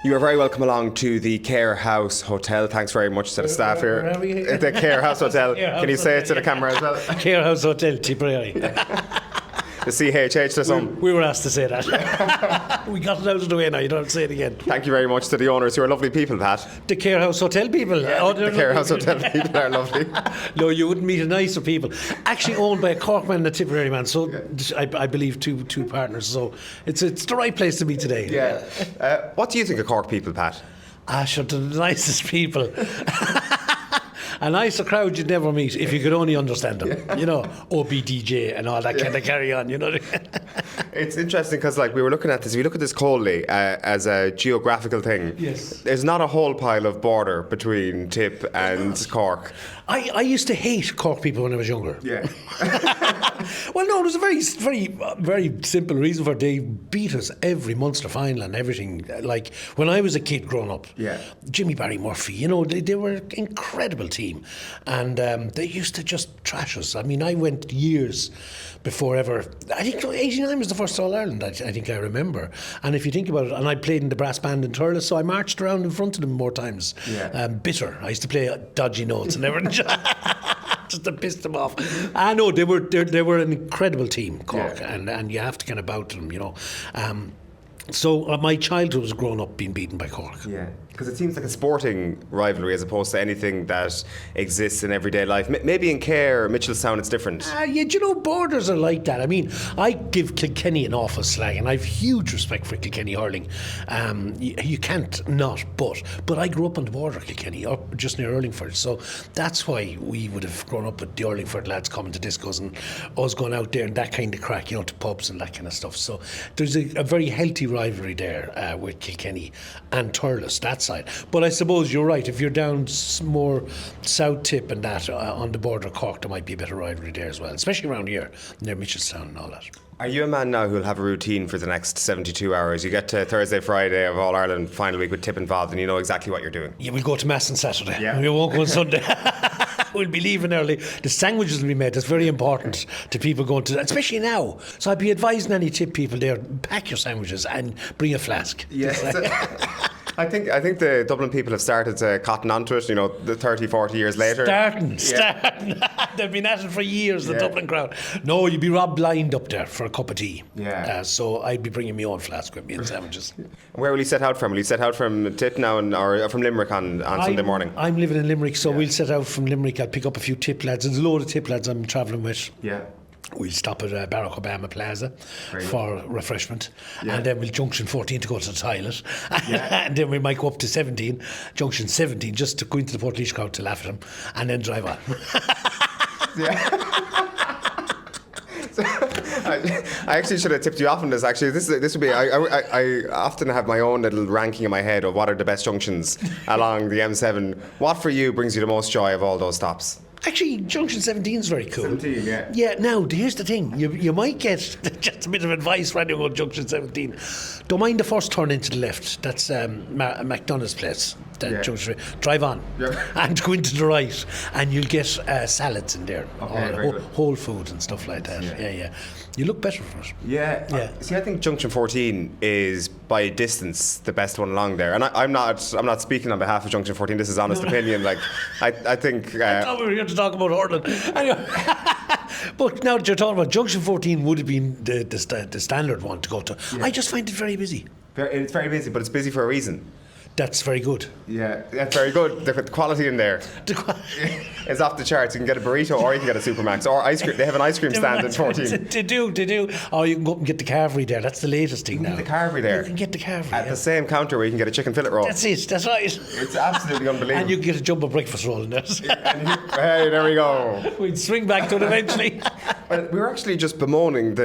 You are very welcome along to the Cahir House Hotel. Thanks very much to the staff here. The Cahir House Hotel. Can you say it to the camera as well? Cahir House Hotel, Tipperary. The CHH to some. We were asked to say that. We got it out of the way now, you don't have to say it again. Thank you very much to the owners, who are lovely people, Pat. The Cahir House Hotel people. Yeah, the Cahir House Hotel people are lovely. No, you wouldn't meet a nicer people. Actually owned by a Cork man and a Tipperary man, so I believe two partners, so it's the right place to be today. Yeah. What do you think of Cork people, Pat? Sure, the nicest people. A nicer crowd you'd never meet if you could only understand them. You know, OBDJ and all that kind of carry on, you know. It's interesting because, like, we were looking at this. If you look at this coldly as a geographical thing, yes, there's not a whole pile of border between Tipp and Cork. I used to hate Cork people when I was younger. Yeah. Well, no, there's a very simple reason for it. They beat us every Munster final and everything. Like, when I was a kid growing up, Jimmy Barry Murphy, you know, they were an incredible team. And they used to just trash us. I mean, I went years before ever. I think 89 was the first All-Ireland, I think I remember. And if you think about it, and I played in the brass band in Thurles, so I marched around in front of them more times. Bitter. I used to play dodgy notes and everything. Just to piss them off. I know they were an incredible team, Cork, and you have to kind of bow to them, you know. So my childhood was growing up being beaten by Cork. Yeah, because it seems like a sporting rivalry as opposed to anything that exists in everyday life. Maybe in Cahir, Mitchelstown, it's different. Yeah, you know, borders are like that. I mean, I give Kilkenny an awful slag, and I have huge respect for Kilkenny hurling. You can't not, but I grew up on the border of Kilkenny, up just near Urlingford, so that's why we would have grown up with the Urlingford lads coming to discos and us going out there and that kind of crack, you know, to pubs and that kind of stuff. So there's a very healthy rivalry there with Kilkenny and Thurles, that side. But I suppose you're right, if you're down more South Tipp and that on the border of Cork, there might be a bit of rivalry there as well, especially around here near Mitchelstown and all that. Are you a man now who'll have a routine for the next 72 hours? You get to Thursday, Friday of All-Ireland final week with Tipp involved and you know exactly what you're doing. Yeah, we'll go to Mass on Saturday. Yeah. We won't go on Sunday. We'll be leaving early. The sandwiches will be made. That's very important to people going to, especially now. So I'd be advising any Tipp people there, pack your sandwiches and bring a flask. Yes. I think the Dublin people have started to cotton onto it, you know, the 30, 40 years later. Starting. They've been at it for years, the Dublin crowd. No, you'd be robbed blind up there for a cup of tea. Yeah. So I'd be bringing my own flask with me and sandwiches. Where will you set out from? Will you set out from Tipp now or from Limerick on Sunday morning? I'm living in Limerick, so we'll set out from Limerick. I'll pick up a few Tipp lads. There's a load of Tipp lads I'm travelling with. Yeah. We'll stop at Barack Obama Plaza for refreshment, and then we'll junction 14 to go to the toilet, and then we might go up to 17, junction 17, just to go into the Portlaoise crowd to laugh at them, and then drive on. I actually should have tipped you off on this. Actually, this would be. I often have my own little ranking in my head of what are the best junctions along the M7. What for you brings you the most joy of all those stops? Actually, Junction 17 is very cool. 17, yeah. Yeah, now, here's the thing. You might get just a bit of advice for anyone on Junction 17. Don't mind the first turn into the left. That's McDonough's place. Junction, drive on and go into the right, and you'll get salads in there. Whole foods and stuff like that. Yeah. You look better for it. Yeah. See, I think Junction 14 is by a distance the best one along there, and I'm not speaking on behalf of Junction 14. This is honest opinion. Like, I think. I thought we were here to talk about hurling. Anyway. But now that you're talking about Junction 14, would have been the standard one to go to. Yeah. I just find it very busy. It's very busy, but it's busy for a reason. That's very good. Yeah, that's very good. The quality in there is off the charts. You can get a burrito or you can get a Supermax or ice cream. They have an ice cream stand in 14. They do. Oh, you can go up and get the carvery there. That's the latest thing now. The carvery there. You can get the carvery. At the same counter where you can get a chicken fillet roll. That's it. That's right. It's absolutely unbelievable. And you can get a jumbo breakfast roll in there. Hey, there we go. We'd swing back to it eventually. Well, we were actually just bemoaning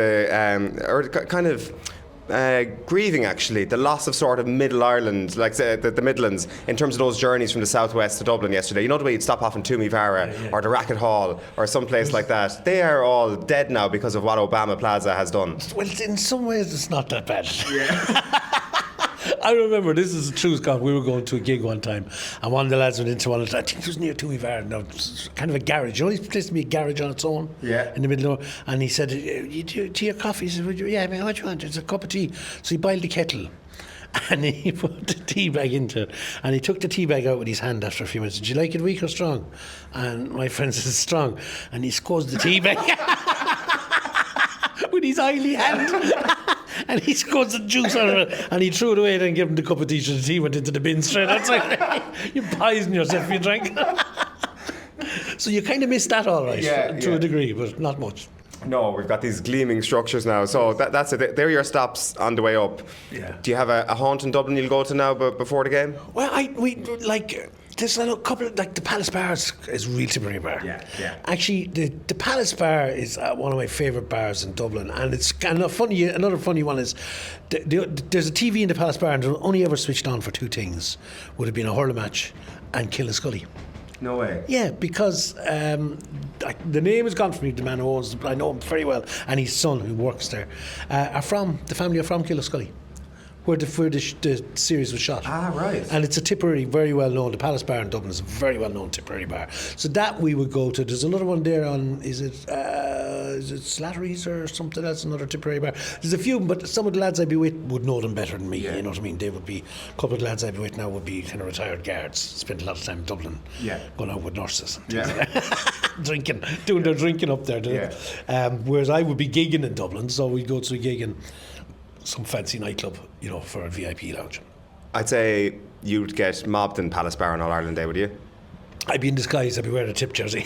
grieving actually the loss of sort of Middle Ireland, like the Midlands, in terms of those journeys from the southwest to Dublin yesterday. You know the way you'd stop off in Toomevara or the Racket Hall or some place like that. They are all dead now because of what Obama Plaza has done. Well, in some ways it's not that bad. Yeah. I remember, this is the truth, God, we were going to a gig one time and one of the lads went into one of the, I think it was near Toomevara, no, kind of a garage. You know, this place to be a garage on its own in the middle of it. And he said, you tea or coffee? He said, yeah, man, what do you want? It's a cup of tea. So he boiled the kettle and he put the tea bag into it, and he took the tea bag out with his hand after a few minutes. Did you like it weak or strong? And my friend says strong, and he squeezed the tea bag with his oily hand. And he squeezed the juice out of it, and he threw it away, then gave him the cup of tea, so the tea went into the bin straight outside. You poison yourself if you drink. So you kind of missed that all right, to a degree, but not much. No, we've got these gleaming structures now, so that's it. There are your stops on the way up. Yeah. Do you have a haunt in Dublin you'll go to now before the game? Well, there's a couple of, the Palace Bar is a real Tipperary bar. Yeah. Actually, the Palace Bar is one of my favourite bars in Dublin, and it's another funny one is there's a TV in the Palace Bar, and it only ever switched on for two things. Would have been a hurler match and Killascully. No way. Yeah, because the name has gone for me. The man who owns, I know him very well, and his son who works there, the family are from Killascully, where the series was shot. Ah, right. And it's a Tipperary, very well known. The Palace Bar in Dublin is a very well known Tipperary bar. So that we would go to. There's another one there on, is it Slattery's or something else? Another Tipperary bar. There's a few, but some of the lads I'd be with would know them better than me. Yeah. You know what I mean? They would be, a couple of the lads I'd be with now would be kind of retired guards. Spent a lot of time in Dublin. Yeah. Going out with nurses. Drinking, doing their drinking up there. Whereas I would be gigging in Dublin, so we'd go to a gig in some fancy nightclub, for a VIP lounge. I'd say you'd get mobbed in Palace Bar on All Ireland Day, would you? I'd be in disguise. I'd be wearing a Tipp jersey.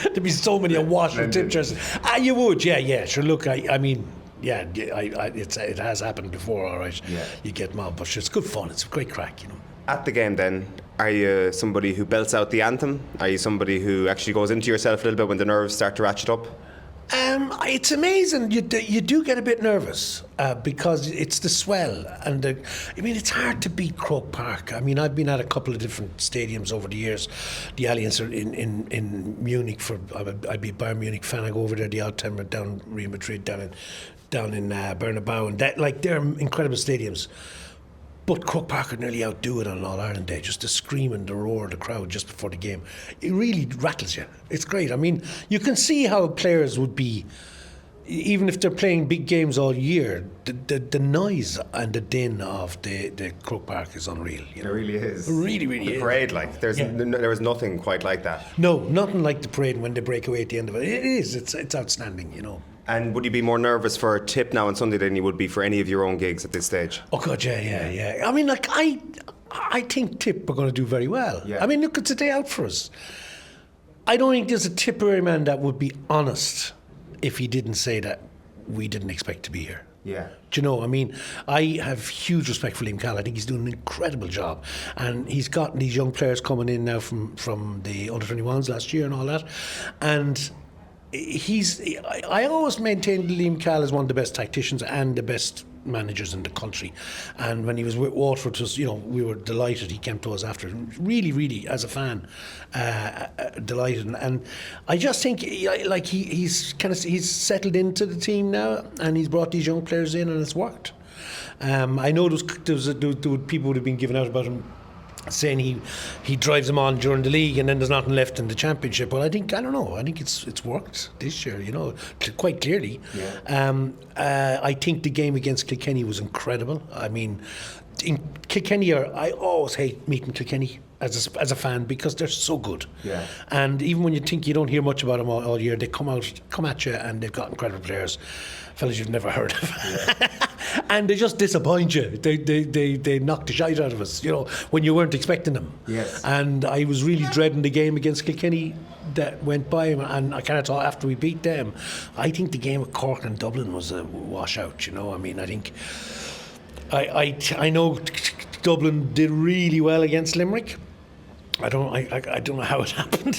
There'd be so many awash with Tipp jerseys. You would, yeah. Sure, look, it has happened before, all right. Yeah. You get mobbed, but it's good fun. It's great crack, At the game then, are you somebody who belts out the anthem? Are you somebody who actually goes into yourself a little bit when the nerves start to ratchet up? It's amazing. You do get a bit nervous because it's the swell, and it's hard to beat Croke Park. I've been at a couple of different stadiums over the years. The Allianz in Munich I'd be a Bayern Munich fan. I go over there the odd time, down Real Madrid, down in Bernabeu, and they're incredible stadiums. But Croke Park would nearly outdo it on All Ireland Day. Just the scream and the roar of the crowd just before the game. It really rattles you. It's great. You can see how players would be, even if they're playing big games all year, the noise and the din of the Croke Park is unreal. It really is. It really, really the is. Parade, there was nothing quite like that. No, nothing like the parade when they break away at the end of it. It is. It's outstanding, And would you be more nervous for Tipp now on Sunday than you would be for any of your own gigs at this stage? Oh God, yeah. I think Tipp are going to do very well. Yeah. Look, it's a day out for us. I don't think there's a Tipperary man that would be honest if he didn't say that we didn't expect to be here. Yeah. Do you know? I have huge respect for Liam Call. I think he's doing an incredible job, and he's got these young players coming in now from the under-21s last year and all that, and I always maintained Liam Call as one of the best tacticians and the best managers in the country. And when he was with Waterford, we were delighted. He came to us after. Really, really, as a fan, delighted. And I just think he's settled into the team now, and he's brought these young players in, and it's worked. I know there was people would have been giving out about him, saying he drives them on during the league and then there's nothing left in the championship. Well, I don't know. I think it's worked this year, quite clearly. Yeah. I think the game against Kilkenny was incredible. In Kilkenny, I always hate meeting Kilkenny as a fan because they're so good. Yeah. And even when you think you don't hear much about them all year, they come at you, and they've got incredible players, fellas you've never heard of. Yeah. And they just disappoint you. They knock the shite out of us, when you weren't expecting them. Yes. And I was really dreading the game against Kilkenny that went by, and I kind of thought after we beat them, I think the game with Cork and Dublin was a washout. I think I know Dublin did really well against Limerick. I don't know how it happened.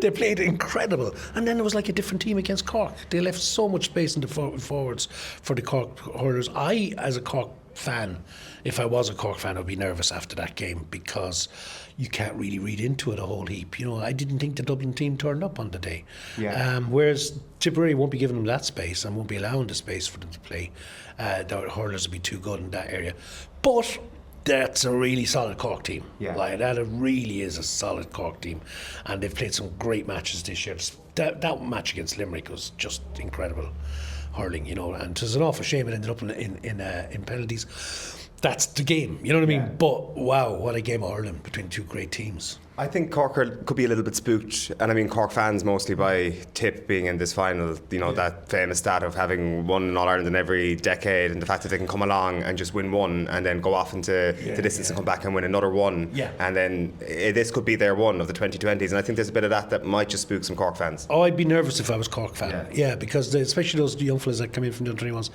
They played incredible, and then it was like a different team against Cork. They left so much space in the forwards for the Cork hurlers. I, as a Cork fan, if I was a Cork fan, I'd be nervous after that game because you can't really read into it a whole heap. I didn't think the Dublin team turned up on the day. Yeah. Whereas Tipperary won't be giving them that space and won't be allowing the space for them to play. The hurlers will be too good in that area, but that's a really solid Cork team. Yeah. That really is a solid Cork team, and they've played some great matches this year. That match against Limerick was just incredible. hurling, you know, and it was an awful shame it ended up in penalties. That's the game, you know what I mean? But wow, what a game of hurling between two great teams. I think Cork could be a little bit spooked, and I mean Cork fans mostly, by Tipp being in this final. You know, that famous stat of having won All Ireland in every decade, and the fact that they can come along and just win one and then go off into the distance and come back and win another one. Yeah. And then this could be their one of the 2020s, and I think there's a bit of that might just spook some Cork fans. Oh, I'd be nervous if I was Cork fan. Yeah, because especially those young fellas that come in from the under-21s,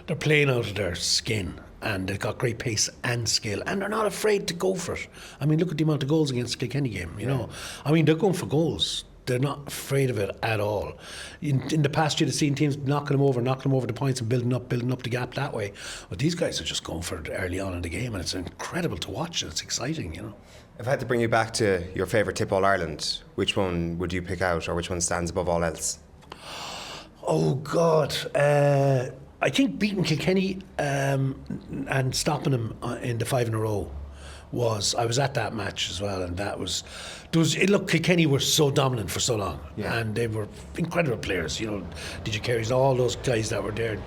they're playing out of their skin. And they've got great pace and skill, and they're not afraid to go for it. I mean, look at the amount of goals against Kilkenny game, you know. I mean, they're going for goals. They're not afraid of it at all. In the past, you'd have seen teams knocking them over the points and building up the gap that way. But these guys are just going for it early on in the game, and it's incredible to watch. It's exciting, you know. If I had to bring you back to your favourite Tipp All Ireland, which one would you pick out, or which one stands above all else? Oh, God. I think beating Kilkenny and stopping them in the 5 in a row I was at that match as well, and look, Kilkenny were so dominant for so long, and they were incredible players, you know, DJ Carey's, all those guys that were there,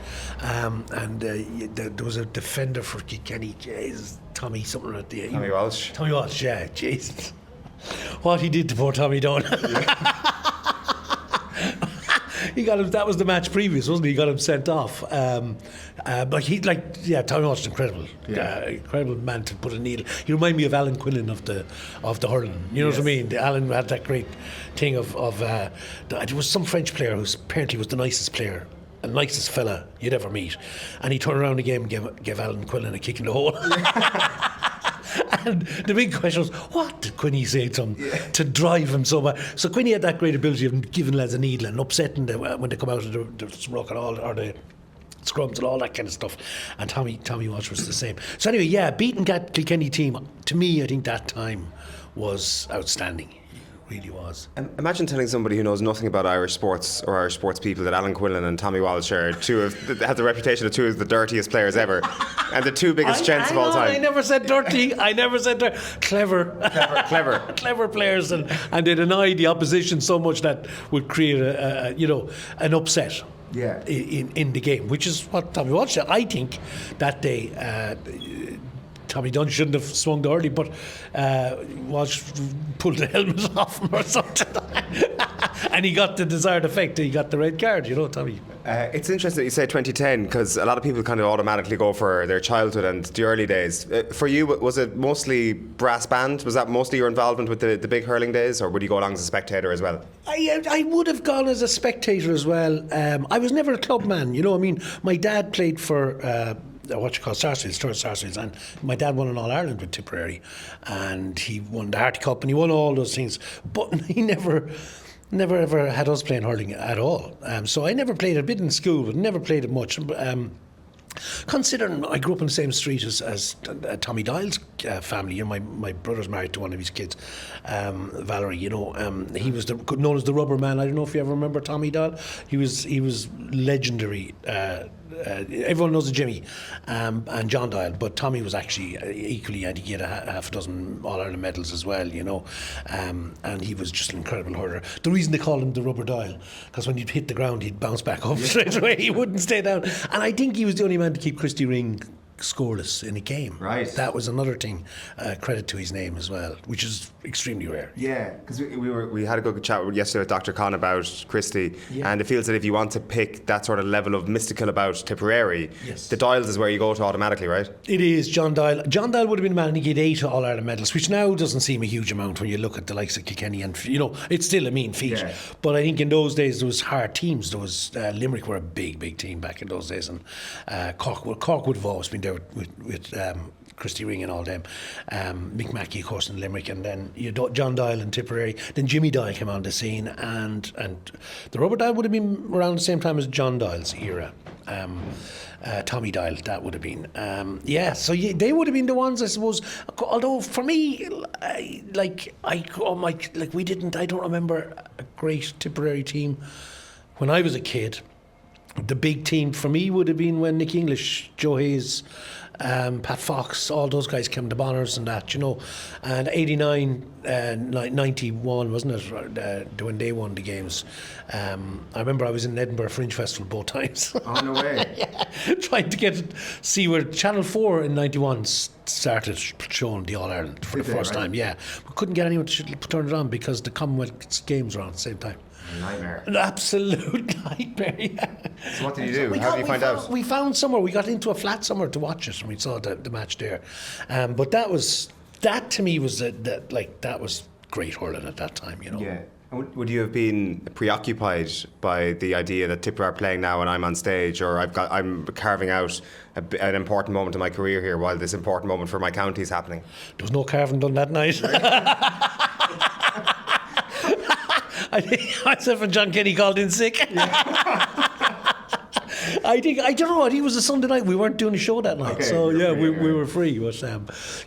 and there was a defender for Kilkenny, Tommy something at the Tommy Walsh. Tommy Walsh, yeah, Jesus, what he did to poor Tommy Dunne. He got him. That was the match previous, wasn't he? He got him sent off. But Tommy Walsh is incredible. Incredible man to put a needle. He reminded me of Alan Quinlan of the hurling. You know what I mean? Alan had that great thing of there was some French player who apparently was the nicest player, the nicest fella you'd ever meet, and he turned around the game and gave Alan Quinlan a kick in the hole. And the big question was, what did Quinny say to him to drive him so much? So Quinny had that great ability of giving lads a needle and upsetting them when they come out of the ruck and all, or the scrums and all that kind of stuff. And Tommy Walsh was the same. So anyway, beating that Kilkenny team, to me, I think that time was outstanding. Really was. Imagine telling somebody who knows nothing about Irish sports or Irish sports people that Alan Quinlan and Tommy Walsh have the reputation of two of the dirtiest players ever, and the two biggest gents of all time. I never said dirty. I never said dirty. Clever players, and they'd annoy the opposition so much that would create an upset. Yeah. In the game, which is what Tommy Walsh said. I think that day. Tommy Dunne shouldn't have swung the hurley, but Walsh pulled the helmet off him or something. And he got the desired effect. He got the red card, you know, Tommy. It's interesting that you say 2010, because a lot of people kind of automatically go for their childhood and the early days. For you, was it mostly brass band? Was that mostly your involvement with the big hurling days, or would you go along as a spectator as well? I would have gone as a spectator as well. I was never a club man, you know. I mean, my dad played for Sarsfields, and my dad won an All Ireland with Tipperary, and he won the Harty Cup, and he won all those things, but he never ever had us playing hurling at all. So I never played a bit in school, but never played it much. Considering I grew up on the same street as Tommy Dial's family, you know, my brother's married to one of his kids, Valerie. You know, he was known as the Rubber Man. I don't know if you ever remember Tommy Dial. He was legendary. Everyone knows Jimmy and John Dial, but Tommy was actually equally. I think he had half a dozen All Ireland medals as well. You know, and he was just an incredible hurler. The reason they called him the Rubber Dial, because when you'd hit the ground, he'd bounce back up straight away. He wouldn't stay down. And I think he was the only man to keep Christy Ring scoreless in a game. Right. That was another thing, credit to his name as well, which is extremely rare. Yeah, because we had a good chat yesterday with Dr. Con about Christy, and it feels that if you want to pick that sort of level of mystical about Tipperary, the Dials is where you go to automatically, right? It is. John Dial would have been a man who get 8 All Ireland medals, which now doesn't seem a huge amount when you look at the likes of Kilkenny, and you know, it's still a mean feat. Yeah. But I think in those days there was hard teams. There was Limerick were a big team back in those days, and Cork would have always been there with Christy Ring and all them, Mick Mackey of course in Limerick, and then John Dial and Tipperary. Then Jimmy Dial came on the scene, and the Rubber Dial would have been around the same time as John Dial's era. Tommy Dial, that would have been so they would have been the ones, I suppose. Although for me, I don't remember a great Tipperary team when I was a kid. The big team for me would have been when Nick English, Joe Hayes, Pat Fox, all those guys came to Bonners and that, you know. And 89, 91, wasn't it, when they won the games. I remember I was in Edinburgh Fringe Festival both times. Oh, no way. Yeah, trying to see where Channel 4 in 91 started showing the All-Ireland for the first time, yeah. We couldn't get anyone to turn it on because the Commonwealth Games were on at the same time. Nightmare. An absolute nightmare, yeah. So what did you do? How did you find out? We found somewhere, we got into a flat somewhere to watch it, and we saw the match there. But that to me was that was great hurling at that time, you know. Yeah. Would you have been preoccupied by the idea that Tipp are playing now and I'm on stage, or I'm carving out an important moment in my career here while this important moment for my county is happening? There was no carving done that night. I think myself and John Kenny called in sick. Yeah. I don't know what, he was a Sunday night, we weren't doing a show that night, so yeah, we were free, but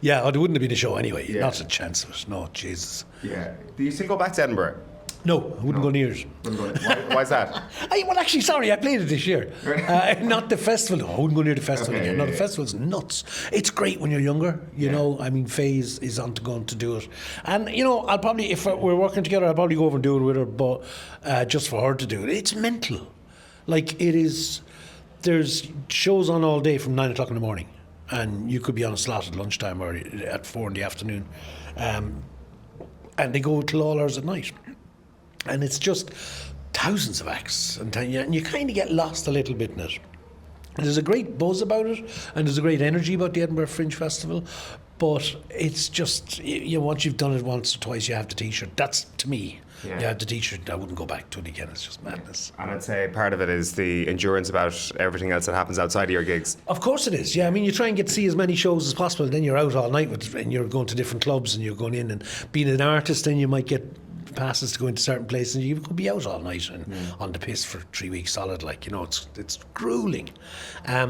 yeah, there wouldn't have been a show anyway, not a chance of it, no, Jesus. Yeah. Do you still go back to Edinburgh? No, I wouldn't go near it. Why's that? Well, actually, sorry, I played it this year. Not the festival. No, I wouldn't go near the festival again. No, the festival's nuts. It's great when you're younger, you know. I mean, Faye's is on to going to do it. And, you know, I'll probably, if we're working together, I'll probably go over and do it with her, but just for her to do it. It's mental. Like, it is, there's shows on all day from 9 o'clock in the morning. And you could be on a slot at lunchtime or at 4 in the afternoon. And they go till all hours at night. And it's just thousands of acts, and you kind of get lost a little bit in it. And there's a great buzz about it, and there's a great energy about the Edinburgh Fringe Festival, but it's just, you know, once you've done it once or twice, you have the T-shirt. That's, to me, you have the T-shirt. I wouldn't go back to it again. It's just madness. And I'd say part of it is the endurance about everything else that happens outside of your gigs. Of course it is, yeah. I mean, you try and get to see as many shows as possible, and then you're out all night and you're going to different clubs, and you're going in, and being an artist, then you might get passes to go into certain places, and you could be out all night and on the piss for 3 weeks solid, like, you know, it's grueling.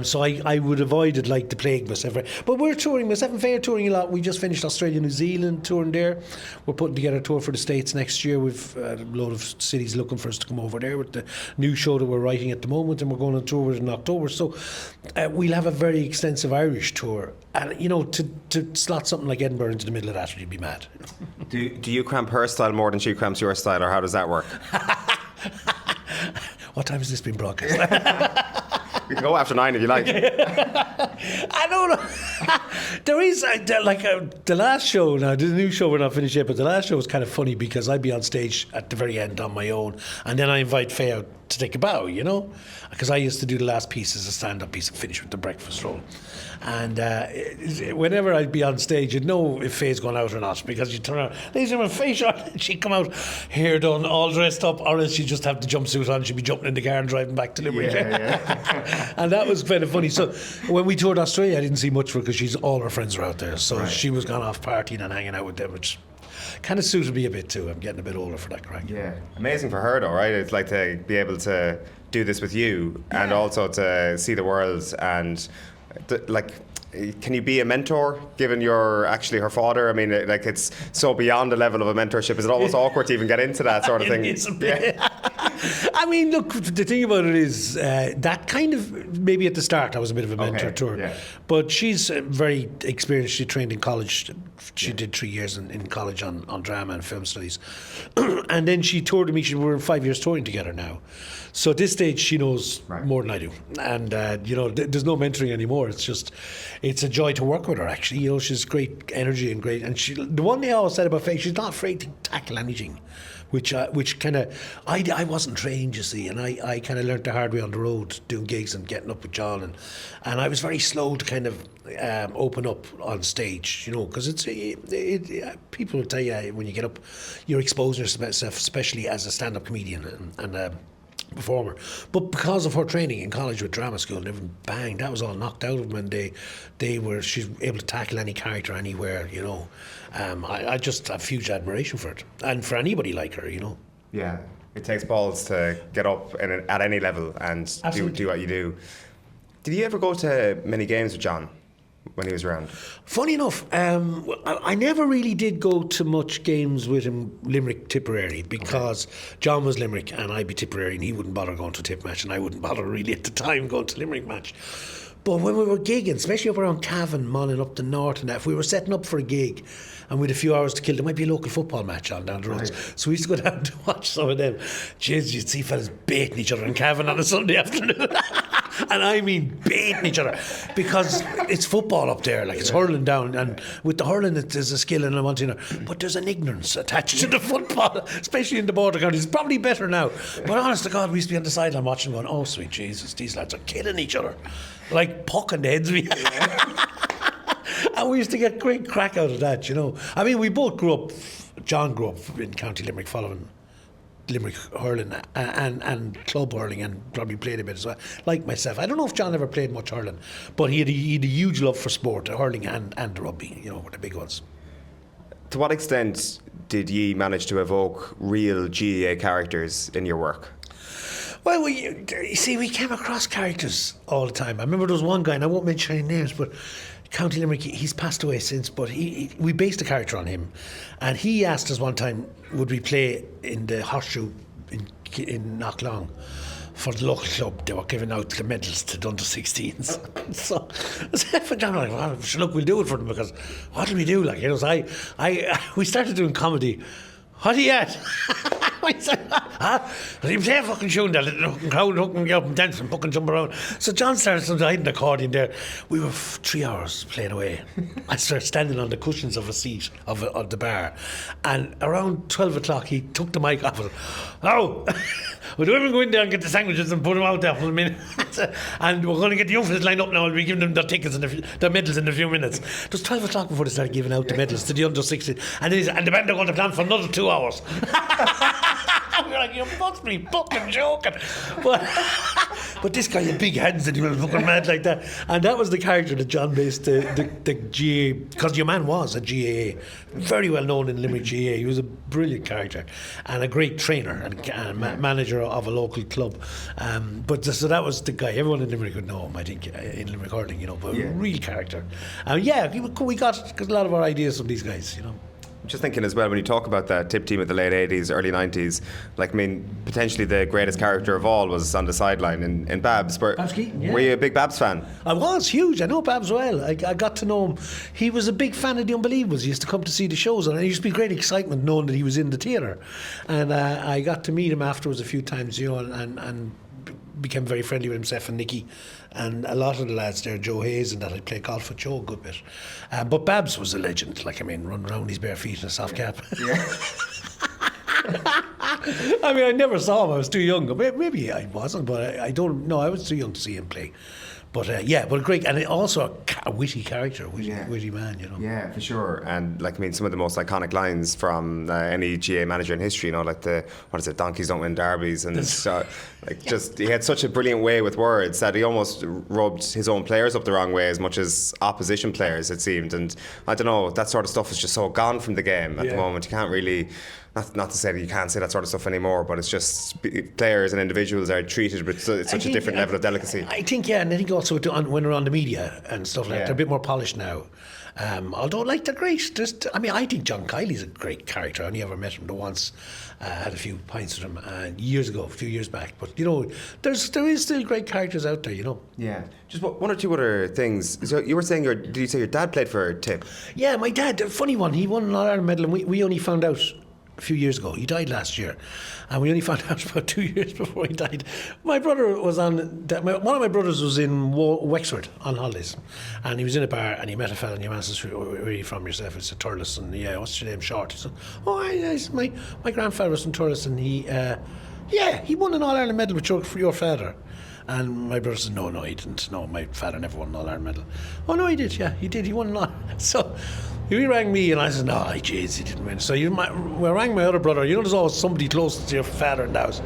So I would avoid it like the plague must ever. But we're touring, myself and Faye are touring a lot. We just finished Australia, New Zealand touring there. We're putting together a tour for the States next year. We've a load of cities looking for us to come over there with the new show that we're writing at the moment, and we're going on tour with it in October. So we'll have a very extensive Irish tour, and, you know, to slot something like Edinburgh into the middle of that, you'd be mad. Do you cramp her style more than she cramps your style, or how does that work? What time has this been broadcast? We can go after 9 if you like. I don't know. There is the last show now. The new show we're not finished yet, but the last show was kind of funny because I'd be on stage at the very end on my own, and then I invite Faye out to take a bow, you know, because I used to do the last piece as a stand-up piece and finish with the breakfast roll. And whenever I'd be on stage, you'd know if Faye's going out or not, because you'd turn around, ladies and gentlemen, Faye Shortt, and she'd come out, hair done, all dressed up, or else she'd just have the jumpsuit on, she'd be jumping in the car and driving back to Limerick. And that was kind of funny. So when we toured Australia, I didn't see much of her because all her friends were out there. So she was gone off partying and hanging out with them, which kind of suited me a bit too. I'm getting a bit older for that crack. Yeah, amazing for her though, right? It's like to be able to do this with you and also to see the world and can you be a mentor given you're actually her father? I mean, like, it's so beyond the level of a mentorship. Is it almost awkward to even get into that sort of thing? It's a bit. I mean, look, the thing about it is that kind of, maybe at the start I was a bit of a mentor to her. But she's very experienced. She trained in college. She did 3 years in college on drama and film studies. And then she toured with me. We're 5 years touring together now. So at this stage, she knows more than I do. And, you know, there's no mentoring anymore. It's just, it's a joy to work with her, actually. You know, she's great energy and great. And the one thing I always said about Faye, she's not afraid to tackle anything. Which kind of, I wasn't trained, you see, and I kind of learnt the hard way on the road, doing gigs and getting up with John, and I was very slow to kind of open up on stage, you know, because people will tell you when you get up, you're exposing yourself, especially as a stand-up comedian and performer. But because of her training in college with drama school and everything, bang, that was all knocked out of them, and she's able to tackle any character anywhere, you know. I just have huge admiration for it, and for anybody like her, you know. Yeah, it takes balls to get up at any level and do what you do. Did you ever go to many games with John when he was around? Funny enough, I never really did go to much games with him, Limerick, Tipperary, because John was Limerick and I'd be Tipperary, and he wouldn't bother going to a Tipp match, and I wouldn't bother really at the time going to Limerick match. But when we were gigging, especially up around Cavan, Monaghan, up the north and that, if we were setting up for a gig and we had a few hours to kill, there might be a local football match on down the road. Right. So we used to go down to watch some of them. Jeez, you'd see fellas baiting each other in Cavan on a Sunday afternoon. And I mean baiting each other, because it's football up there, like it's hurling down, and with the hurling there's a skill and a want to know, but there's an ignorance attached to the football, especially in the border counties. It's probably better now, but honest to God, we used to be on the sideline watching, going, oh sweet Jesus, these lads are killing each other, like pucking the heads. And we used to get great crack out of that, you know. I mean, we both grew up. John grew up in County Limerick, following Limerick hurling and club hurling, and probably played a bit as well, like myself. I don't know if John ever played much hurling, but he had a huge love for sport, hurling and rugby, you know, were the big ones. To what extent did ye manage to evoke real GAA characters in your work? Well, you see, we came across characters all the time. I remember there was one guy, and I won't mention any names, but County Limerick, he's passed away since, but we based a character on him, and he asked us one time, would we play in the horseshoe in Knocklong for the local club? They were giving out the medals to the under-16s. So I said for John, like, well, look, we'll do it for them, because what do we do? Like, you know, we started doing comedy. What are you at? I said, you play a fucking tune there, the crowd can get up and dance and fucking jump around. So John started hiding the accordion there. We were 3 hours playing away. I started standing on the cushions of a seat of the bar, and around 12 o'clock he took the mic off and oh, well, the women go in there and get the sandwiches and put them out there for a minute. And we're going to get the young fellas lined up now, and we'll be giving them their tickets and their medals in a few minutes. It was 12 o'clock before they started giving out the medals to the under 16, and the band are going to plan for another 2 hours. We're like, you must be fucking joking. But this guy had big hands and he was fucking mad like that. And that was the character that John based the GAA, because your man was a GAA, very well known in Limerick GAA. He was a brilliant character and a great trainer and manager of a local club. So that was the guy. Everyone in Limerick would know him, I think, in Limerick hurling, you know, but a real character. We got a lot of our ideas from these guys, you know. Just thinking as well, when you talk about that Tipp team of the late 80s, early 90s, like, I mean, potentially the greatest character of all was on the sideline in Babs. Were you a big Babs fan? I was huge. I know Babs well. I got to know him. He was a big fan of The Unbelievables. He used to come to see the shows, and it used to be great excitement knowing that he was in the theatre. And I got to meet him afterwards a few times, you know, and became very friendly with himself and Nicky and a lot of the lads there, Joe Hayes and that. I played golf with Joe a good bit, but Babs was a legend. Like, I mean, running around his bare feet in a soft cap. I mean, I never saw him. I was too young. Maybe I wasn't, but I don't know. I was too young to see him play. But but great, and also a witty character, witty man, you know. Yeah, for sure. And like, I mean, some of the most iconic lines from any GA manager in history, you know, like donkeys don't win derbies, and just he had such a brilliant way with words that he almost rubbed his own players up the wrong way as much as opposition players, it seemed. And I don't know, that sort of stuff is just so gone from the game at the moment. You can't really. Not to say that you can't say that sort of stuff anymore, but it's just players and individuals are treated with such a different level of delicacy. I think, and I think also when we're on the media and stuff like that, they're a bit more polished now. Although, like, they're great. I think John Kiley's a great character. I only ever met him once. Had a few pints with him years ago, a few years back. But, you know, there is still great characters out there, you know. Yeah. Just one or two other things. So you were saying, did you say your dad played for Tipp? Yeah, my dad, a funny one. He won an All-Ireland medal, and we only found out a few years ago. He died last year, and we only found out about 2 years before he died. My brother was one of my brothers was in Wexford on holidays, and he was in a bar and he met a fella, and he asked, where are you from yourself? It's a Turles, and what's your name? Short. He said, my grandfather was from Turles, and he won an All-Ireland medal with your father. And my brother said, no, he didn't. No, my father never won an All-Ireland medal. Oh, no, he did, he did. He won an All-Ireland. So he rang me, and I said, no, jeez, he didn't win. So we rang my other brother. You know, there's always somebody close to your father in the house.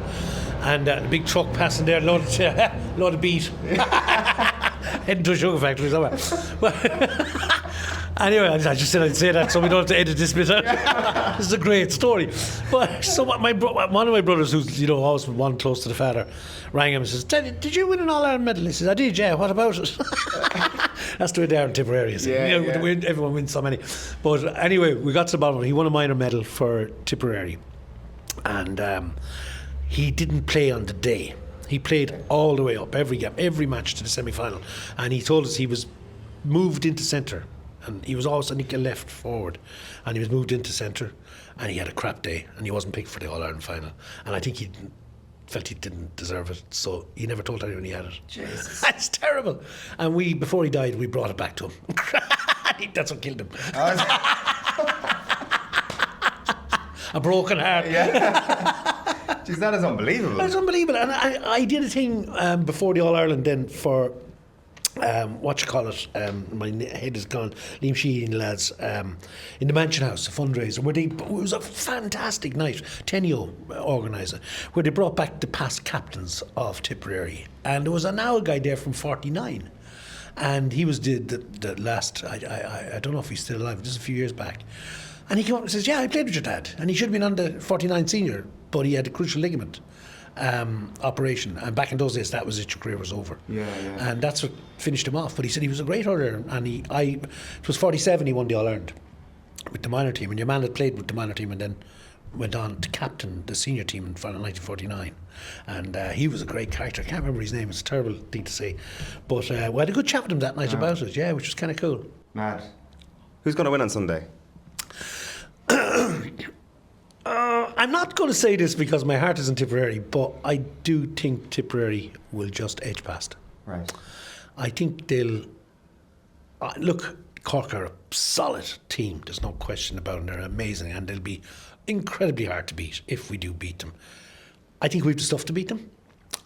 And the big truck passing there, load of beat. Heading to a sugar factory somewhere. Anyway, I just said I'd say that so we don't have to edit this bit out. This is a great story. But so one of my brothers, who's, you know, always one close to the father, rang him and says, did you win an All-Ireland medal? He says, I did, yeah, what about it? That's the way they are in Tipperary. Everyone wins so many. But anyway, we got to the bottom. He won a minor medal for Tipperary. And he didn't play on the day. He played all the way up, every game, every match to the semi-final. And he told us he was moved into centre. And he was always a left forward. And he was moved into centre. And he had a crap day. And he wasn't picked for the All-Ireland final. And I think he felt he didn't deserve it. So he never told anyone he had it. Jesus. That's terrible. And before he died, we brought it back to him. I think that's what killed him. A broken heart. Yeah. Jeez, that is unbelievable. That's unbelievable. And I did a thing before the All-Ireland then for, my head is gone, Eoin Sheahan lads, in the Mansion House, a fundraiser, where it was a fantastic night, Tenio organised it, where they brought back the past captains of Tipperary. And there was an owl guy there from 49. And he was the last, I don't know if he's still alive, just a few years back. And he came up and says, yeah, I played with your dad. And he should have been on the 49 senior, but he had a crucial ligament operation. And back in those days, that was it, your career was over. Yeah. And that's what finished him off. But he said he was a great hurler. And it was 47 he won the All-Ireland with the minor team. And your man had played with the minor team and then went on to captain the senior team in 1949. And he was a great character. I can't remember his name. It's a terrible thing to say. But we had a good chat with him that night about it, which was kind of cool. Mad. Who's going to win on Sunday? I'm not going to say this because my heart is in Tipperary, but I do think Tipperary will just edge past. Right. I think they'll... look, Cork are a solid team. There's no question about it. They're amazing and they'll be incredibly hard to beat if we do beat them. I think we have the stuff to beat them.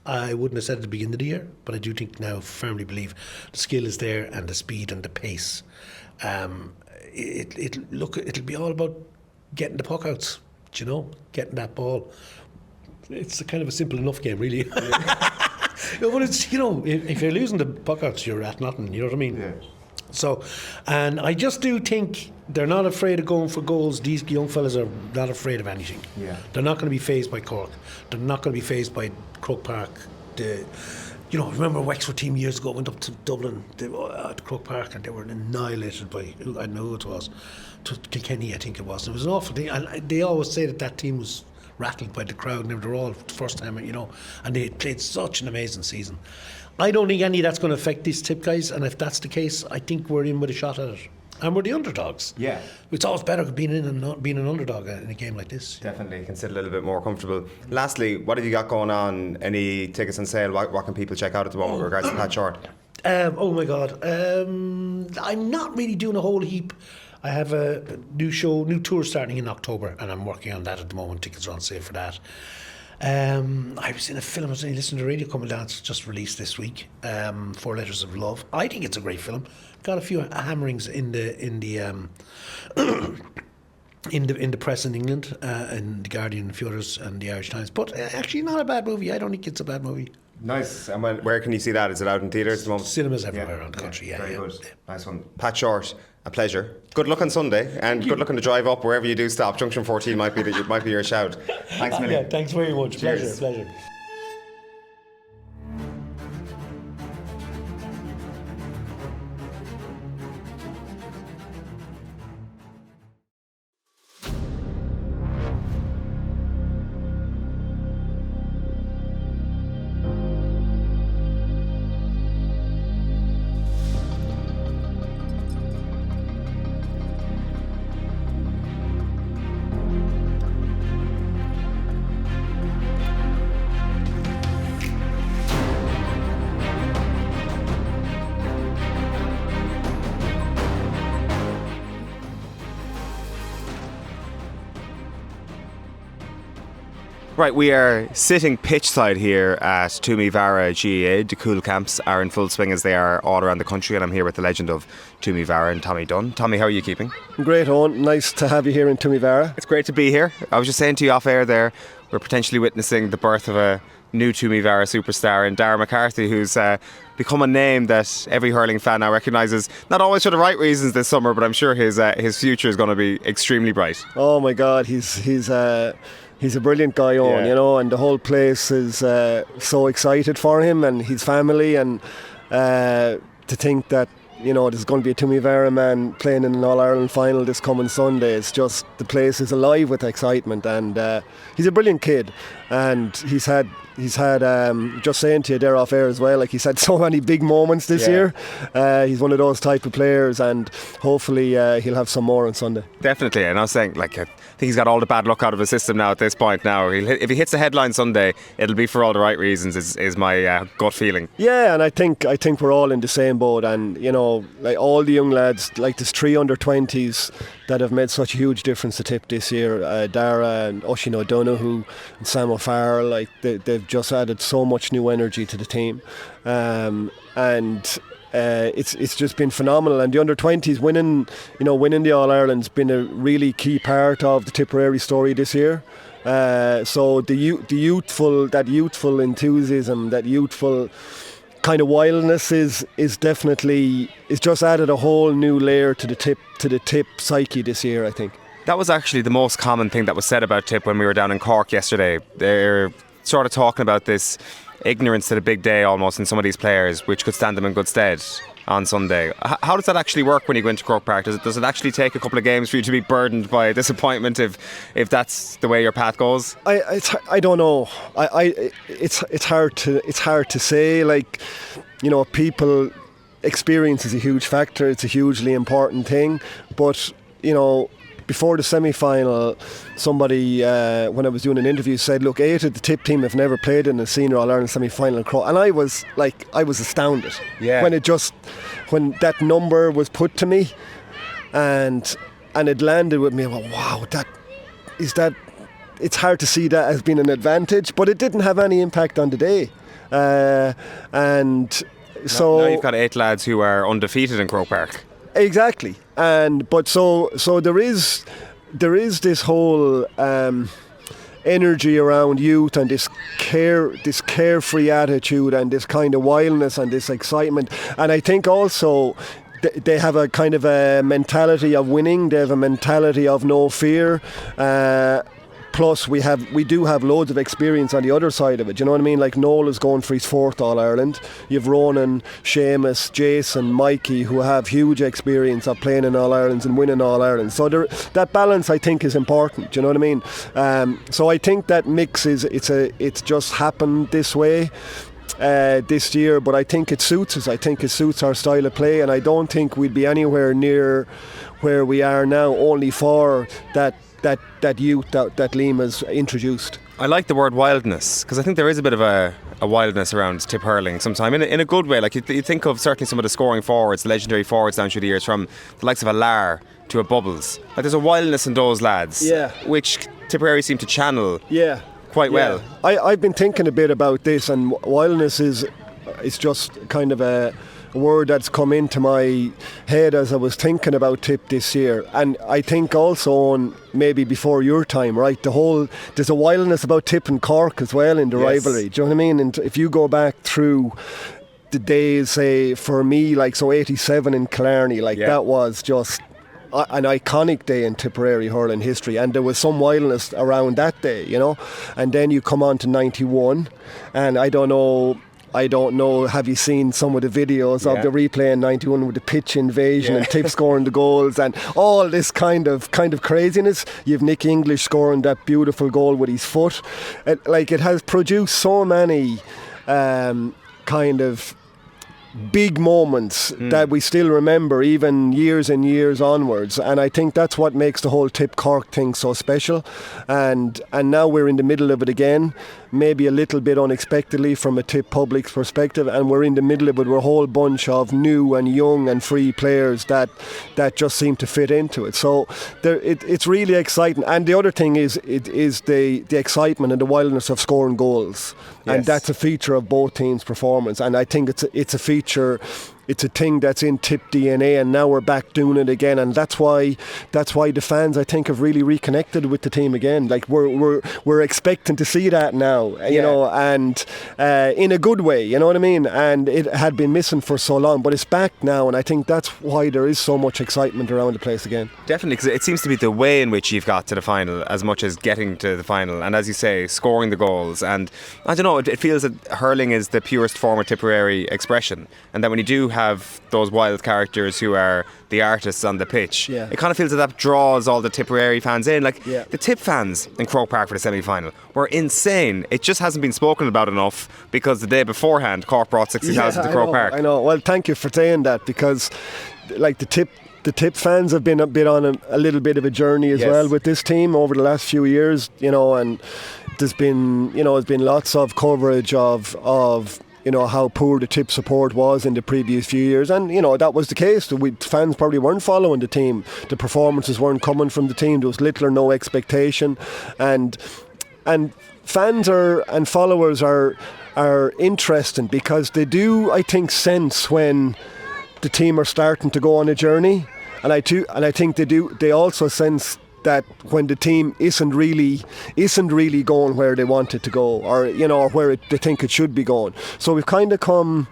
I wouldn't have said at the beginning of the year, but I do think now, firmly believe the skill is there and the speed and the pace. It'll be all about getting the puck outs, getting that ball. It's a kind of a simple enough game, really. But it's, if you're losing the puck outs, you're at nothing, you know what I mean? Yeah. So, and I just do think they're not afraid of going for goals. These young fellas are not afraid of anything. Yeah. They're not going to be fazed by Cork. They're not going to be fazed by Croke Park. Remember Wexford team years ago went up to Dublin at Croke Park and they were annihilated by, I don't know who it was, Kilkenny I think it was. It was an awful thing. And they always say that team was rattled by the crowd and they were all first time, and they played such an amazing season. I don't think any of that's going to affect these Tipp guys, and if that's the case, I think we're in with a shot at it. And we're the underdogs. Yeah. It's always better being in and not being an underdog in a game like this. Definitely, can sit a little bit more comfortable. Lastly, what have you got going on? Any tickets on sale? What can people check out at the moment with regards to Pat Shortt? Oh my God. I'm not really doing a whole heap. I have a new tour starting in October, and I'm working on that at the moment. Tickets are on sale for that. I was in a film, I was only listening to Radio Coming Down, it's just released this week, 4 Letters of Love. I think it's a great film. Got a few hammerings in the press in England, in The Guardian and a few others, and the Irish Times. But actually not a bad movie. I don't think it's a bad movie. Nice. And where can you see that? Is it out in theatres at the moment? Cinemas everywhere around the country, Very good. Nice one. Pat Shortt, a pleasure. Good luck on Sunday, and good luck on the drive up wherever you do stop. Junction 14 might be your shout. Thanks a million. Yeah, thanks very much. Cheers. Pleasure. Right, we are sitting pitchside here at Toomevara GAA. The cool camps are in full swing as they are all around the country, and I'm here with the legend of Toomevara and Tommy Dunne. Tommy, how are you keeping? Great, Owen. Nice to have you here in Toomevara. It's great to be here. I was just saying to you off air there, we're potentially witnessing the birth of a new Toomevara superstar in Darragh McCarthy, who's become a name that every hurling fan now recognises, not always for the right reasons this summer, but I'm sure his future is going to be extremely bright. Oh my God, he's a brilliant guy, Owen, and the whole place is so excited for him and his family, and to think that there's going to be a Toomevara man playing in an All-Ireland final this coming Sunday. It's just, the place is alive with excitement, and he's a brilliant kid, and he's had just saying to you there off air as well, like, he's had so many big moments this year. He's one of those type of players, and hopefully he'll have some more on Sunday. Definitely, and I was saying, like, I think he's got all the bad luck out of the system now at this point. Now, if he hits the headline Sunday, it'll be for all the right reasons, is my gut feeling. Yeah, and I think we're all in the same boat, and like all the young lads, like there's 3 under-20s that have made such a huge difference to Tipp this year. Dara and Oisin O'Donoghue and Sam O'Farrell, like they've just added so much new energy to the team, and it's just been phenomenal. And the under-20s winning the All-Ireland's been a really key part of the Tipperary story this year. So the youthful enthusiasm, that youthful kind of wildness is just added a whole new layer to the Tipp psyche this year, I think. That was actually the most common thing that was said about Tipp when we were down in Cork yesterday. They're sort of talking about this ignorance to the big day almost in some of these players, which could stand them in good stead on Sunday. How does that actually work when you go into Croke Park? Does it actually take a couple of games for you to be burdened by disappointment if that's the way your path goes? I don't know. It's hard to say. Like, people, experience is a huge factor. It's a hugely important thing. But before the semi-final, somebody, when I was doing an interview, said, look, 8 of the Tipp team have never played in a senior All-Ireland semi-final in Croke. And I was astounded when that number was put to me, and it landed with me. I went, wow, it's hard to see that as being an advantage, but it didn't have any impact on the day. And so now you've got 8 lads who are undefeated in Croke Park. Exactly, but there is this whole energy around youth, and this carefree attitude, and this kind of wildness and this excitement, and I think also they have a kind of a mentality of winning. They have a mentality of no fear. Plus, we do have loads of experience on the other side of it. You know what I mean? Like, Noel is going for his 4th All-Ireland. You've Ronan, Seamus, Jason, Mikey, who have huge experience of playing in All-Irelands and winning All-Irelands. So that balance, I think, is important. You know what I mean? So I think that mix it's just happened this way this year, but I think it suits us. I think it suits our style of play, and I don't think we'd be anywhere near where we are now only for that youth that Liam has introduced. I like the word wildness, because I think there is a bit of a wildness around Tipp Hurling sometime, in a good way. Like, you think of certainly some of the scoring forwards, the legendary forwards down through the years, from the likes of a Lar to a Bubbles. Like, there's a wildness in those lads, which Tipperary seem to channel quite well. I've been thinking a bit about this, and wildness is just kind of a word that's come into my head as I was thinking about Tipp this year. And I think also on maybe before your time, right, there's a wildness about Tipp and Cork as well in the rivalry. Do you know what I mean? And if you go back through the days, say, for me, like, so 87 in Killarney, like, that was just an iconic day in Tipperary hurling history, and there was some wildness around that day, and then you come on to 91, and I don't know, have you seen some of the videos of the replay in 91 with the pitch invasion and Tipp scoring the goals and all this kind of craziness? You've Nick English scoring that beautiful goal with his foot. It has produced so many kind of big moments that we still remember even years and years onwards, and I think that's what makes the whole Tipp Cork thing so special. And now we're in the middle of it again, maybe a little bit unexpectedly from a Tipp public's perspective, and we're in the middle of it with a whole bunch of new and young and free players that just seem to fit into it. So it's really exciting. And the other thing is the excitement and the wildness of scoring goals, and that's a feature of both teams' performance, and I think it's a feature. It's a thing that's in Tipp DNA, and now we're back doing it again, and that's why the fans, I think, have really reconnected with the team again. Like, we're expecting to see that now, and in a good way, you know what I mean? And it had been missing for so long, but it's back now, and I think that's why there is so much excitement around the place again. Definitely, because it seems to be the way in which you've got to the final as much as getting to the final, and as you say, scoring the goals. And I don't know, it feels that hurling is the purest form of Tipperary expression, and that when you do have have those wild characters who are the artists on the pitch. Yeah. It kind of feels that draws all the Tipperary fans in. Like Yeah. the Tipp fans in Croke Park for the semi-final were insane. It just hasn't been spoken about enough because the day beforehand Cork brought 60,000 to Croke Park. I know. Well, thank you for saying that, because like the Tipp fans have been a bit on a little bit of a journey as well with this team over the last few years, and there's been lots of coverage of how poor the Tipp support was in the previous few years, and that was the case. Fans probably weren't following the team. The performances weren't coming from the team. There was little or no expectation, and fans and followers are interesting because they do, I think, sense when the team are starting to go on a journey, and I think they also sense that when the team isn't really going where they want it to go, or where they think it should be going. So we've kind of come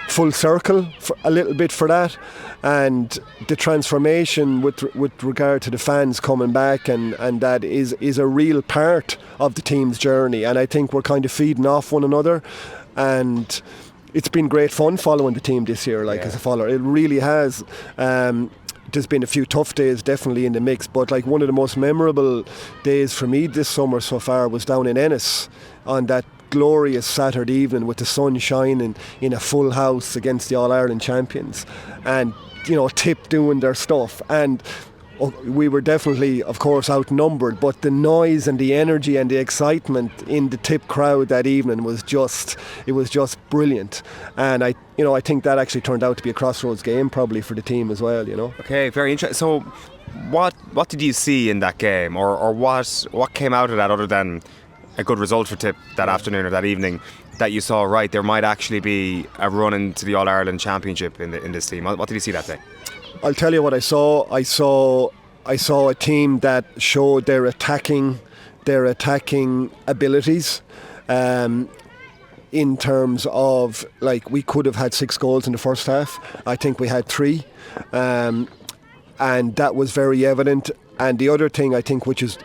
full circle for a little bit for that, and the transformation with regard to the fans coming back and that is a real part of the team's journey, and I think we're kind of feeding off one another, and it's been great fun following the team this year, as a follower. It really has. There's been a few tough days definitely in the mix, but like one of the most memorable days for me this summer so far was down in Ennis on that glorious Saturday evening with the sun shining in a full house against the All-Ireland champions, and Tipp doing their stuff, and we were definitely, of course, outnumbered, but the noise and the energy and the excitement in the Tipp crowd that evening was just brilliant, and I think that actually turned out to be a crossroads game probably for the team as well. Okay, very interesting. So what did you see in that game, or what came out of that other than a good result for Tipp that afternoon or that evening, that you saw, right, there might actually be a run into the All-Ireland Championship in this team? What did you see that day? I'll tell you what I saw. I saw a team that showed their attacking abilities. In terms of, like, we could have had 6 goals in the first half. I think we had 3, and that was very evident. And the other thing I think, which is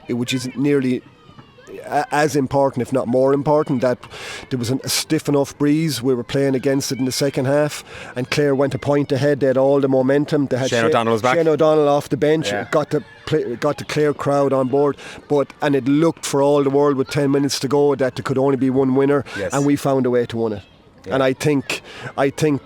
nearly as important, if not more important, that there was a stiff enough breeze. We were playing against it in the second half, and Clare went a point ahead. They had all the momentum. They had Shane O'Donnell was back. Shane O'Donnell off the bench, got the Clare crowd on board, and it looked for all the world with 10 minutes to go that there could only be one winner, and we found a way to win it. Yeah. And I think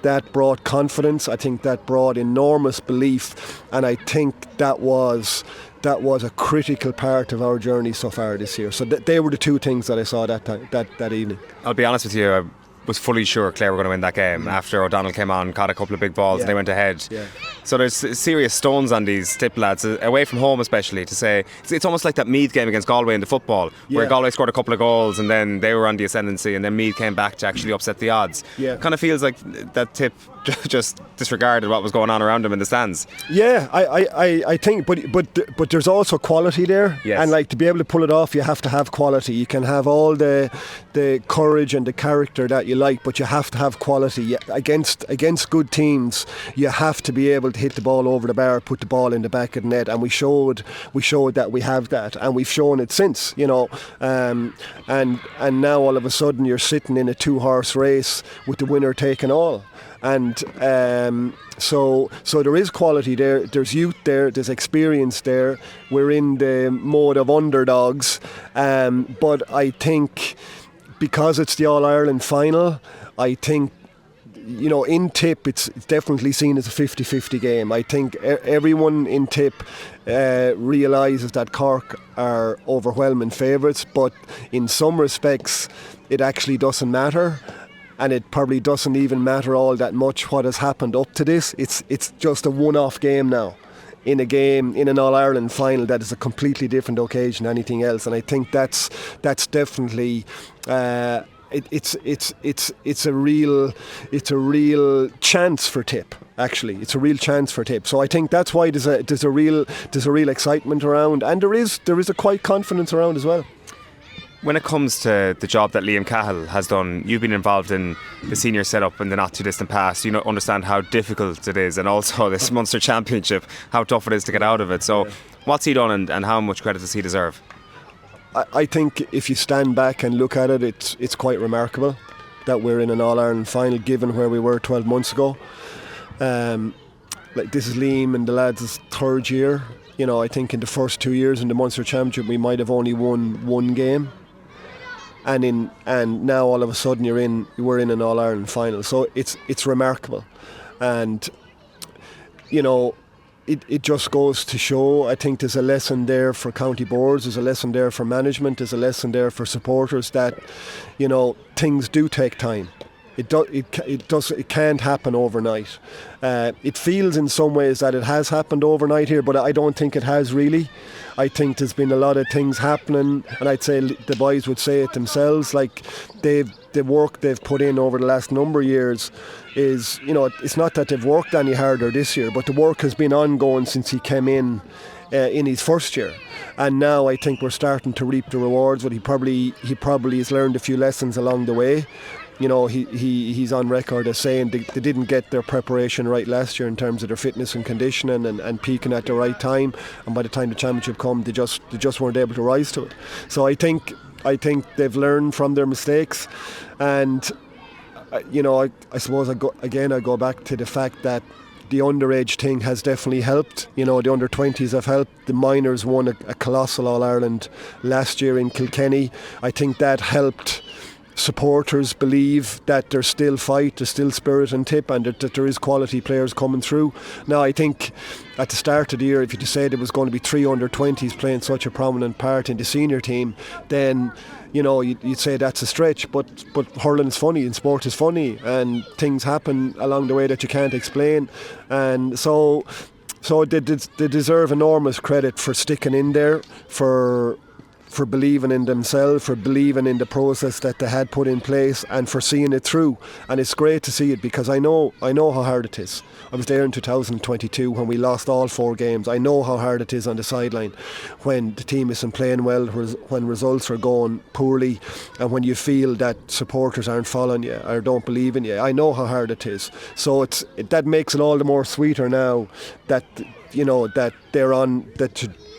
that brought confidence. I think that brought enormous belief, and I think that was a critical part of our journey so far this year. So they were the 2 things that I saw that evening. I'll be honest with you, I was fully sure Clare were going to win that game after O'Donnell came on, caught a couple of big balls and they went ahead. Yeah. So there's serious stones on these Tipp lads, away from home especially, to say it's almost like that Meath game against Galway in the football, where Galway scored a couple of goals and then they were on the ascendancy, and then Meath came back to actually upset the odds. Kind of feels like that Tipp just disregarded what was going on around them in the stands. Yeah, I think, but there's also quality there, and like, to be able to pull it off, you have to have quality. You can have all the courage and the character that you like, but you have to have quality. Against good teams, you have to be able to hit the ball over the bar, put the ball in the back of the net, and we showed that we have that, and we've shown it since, and now all of a sudden you're sitting in a 2-horse race with the winner taking all. And so there is quality there, there's youth there, there's experience there. We're in the mode of underdogs, but I think because it's the All-Ireland final, I think, in Tipp it's definitely seen as a 50-50 game. I think everyone in Tipp realises that Cork are overwhelming favourites, but in some respects it actually doesn't matter. And it probably doesn't even matter all that much what has happened up to this. It's just a one-off game now, in an All-Ireland final that is a completely different occasion than anything else. And I think that's definitely it's a real chance for Tipp. Actually, it's a real chance for Tipp. So I think that's why there's a real excitement around, and there is a quite confidence around as well. When it comes to the job that Liam Cahill has done, you've been involved in the senior setup in the not too distant past. You understand how difficult it is, and also this Munster Championship, how tough it is to get out of it. So what's he done, and how much credit does he deserve? I think if you stand back and look at it, it's quite remarkable that we're in an All-Ireland final given where we were 12 months ago. Like this is Liam and the lads' third year. You know, I think in the first 2 years in the Munster Championship we might have only won one game, and now all of a sudden we're in an All-Ireland final. So it's remarkable, and you know, it just goes to show. I think there's a lesson there for county boards, there's a lesson there for management, there's a lesson there for supporters that, you know, things do take time. It can't happen overnight. It feels in some ways that it has happened overnight here, but I don't think it has really. I think there's been a lot of things happening, and I'd say the boys would say it themselves. Like the work they've put in over the last number of years is, you know, it's not that they've worked any harder this year, but the work has been ongoing since he came in his first year. And now I think we're starting to reap the rewards. But he probably has learned a few lessons along the way. You know, he's on record as saying they didn't get their preparation right last year in terms of their fitness and conditioning and peaking at the right time, and by the time the championship come they just weren't able to rise to it. So I think they've learned from their mistakes, and you know, I suppose I go back to the fact that the underage thing has definitely helped. You know, the under-20s have helped. The minors won a colossal All-Ireland last year in Kilkenny. I think that helped supporters believe that there's still fight, there's still spirit in Tipp, and that there is quality players coming through. Now I think at the start of the year, if you just said there was going to be 3 under-20s playing such a prominent part in the senior team, then, you know, you'd say that's a stretch, but hurling is funny and sport is funny, and things happen along the way that you can't explain. And so they deserve enormous credit for sticking in there, for believing in themselves, for believing in the process that they had put in place, and for seeing it through. And it's great to see it, because I know how hard it is. I was there in 2022 when we lost all 4 games. I know how hard it is on the sideline when the team isn't playing well, when results are going poorly, and when you feel that supporters aren't following you or don't believe in you. I know how hard it is. So that makes it all the more sweeter now that, you know, that they're on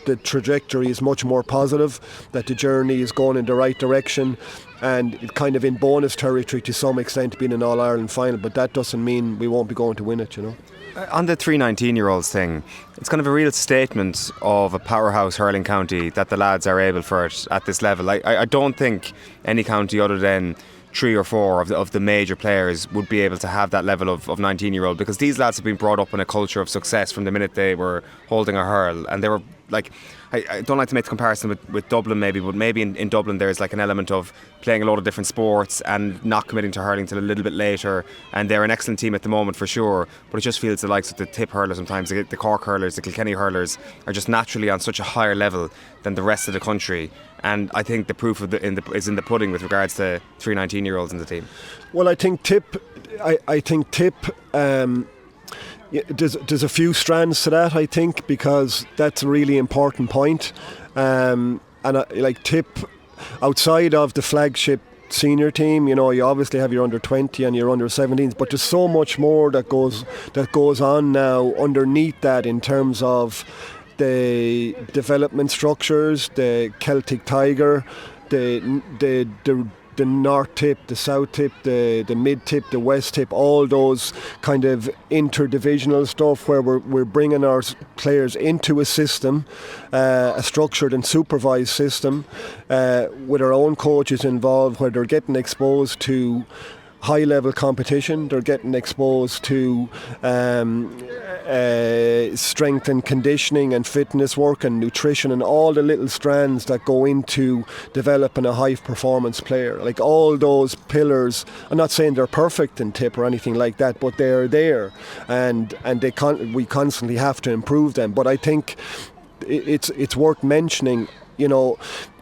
the trajectory is much more positive, that the journey is going in the right direction, and it kind of in bonus territory to some extent being an All-Ireland final, but that doesn't mean we won't be going to win it, you know. On the 3 19-year-olds thing, it's kind of a real statement of a powerhouse hurling county that the lads are able for it at this level. I don't think any county other than 3 or 4 of the major players would be able to have that level of 19-year-old, because these lads have been brought up in a culture of success from the minute they were holding a hurl, and they were like, I don't like to make the comparison with Dublin maybe, but maybe in Dublin there's like an element of playing a lot of different sports and not committing to hurling till a little bit later, and they're an excellent team at the moment for sure, but it just feels the likes of the Tipp hurlers sometimes, the Cork hurlers, the Kilkenny hurlers are just naturally on such a higher level than the rest of the country. And I think the proof is in the pudding with regards to 3 19-year-olds in the team. Well, I think Tipp, there's a few strands to that, I think, because that's a really important point. Like Tipp, outside of the flagship senior team, you know, you obviously have your under 20 and your under 17s, but there's so much more that goes on now underneath that in terms of the development structures, the Celtic Tiger, the North Tipp, the South Tipp, the Mid Tipp, the West Tipp, all those kind of interdivisional stuff where we're bringing our players into a system, a structured and supervised system, with our own coaches involved, where they're getting exposed to high level competition, they're getting exposed to strength and conditioning and fitness work and nutrition and all the little strands that go into developing a high performance player. Like all those pillars, I'm not saying they're perfect in Tipp or anything like that, but they're there, and we constantly have to improve them. But I think it's worth mentioning, you know,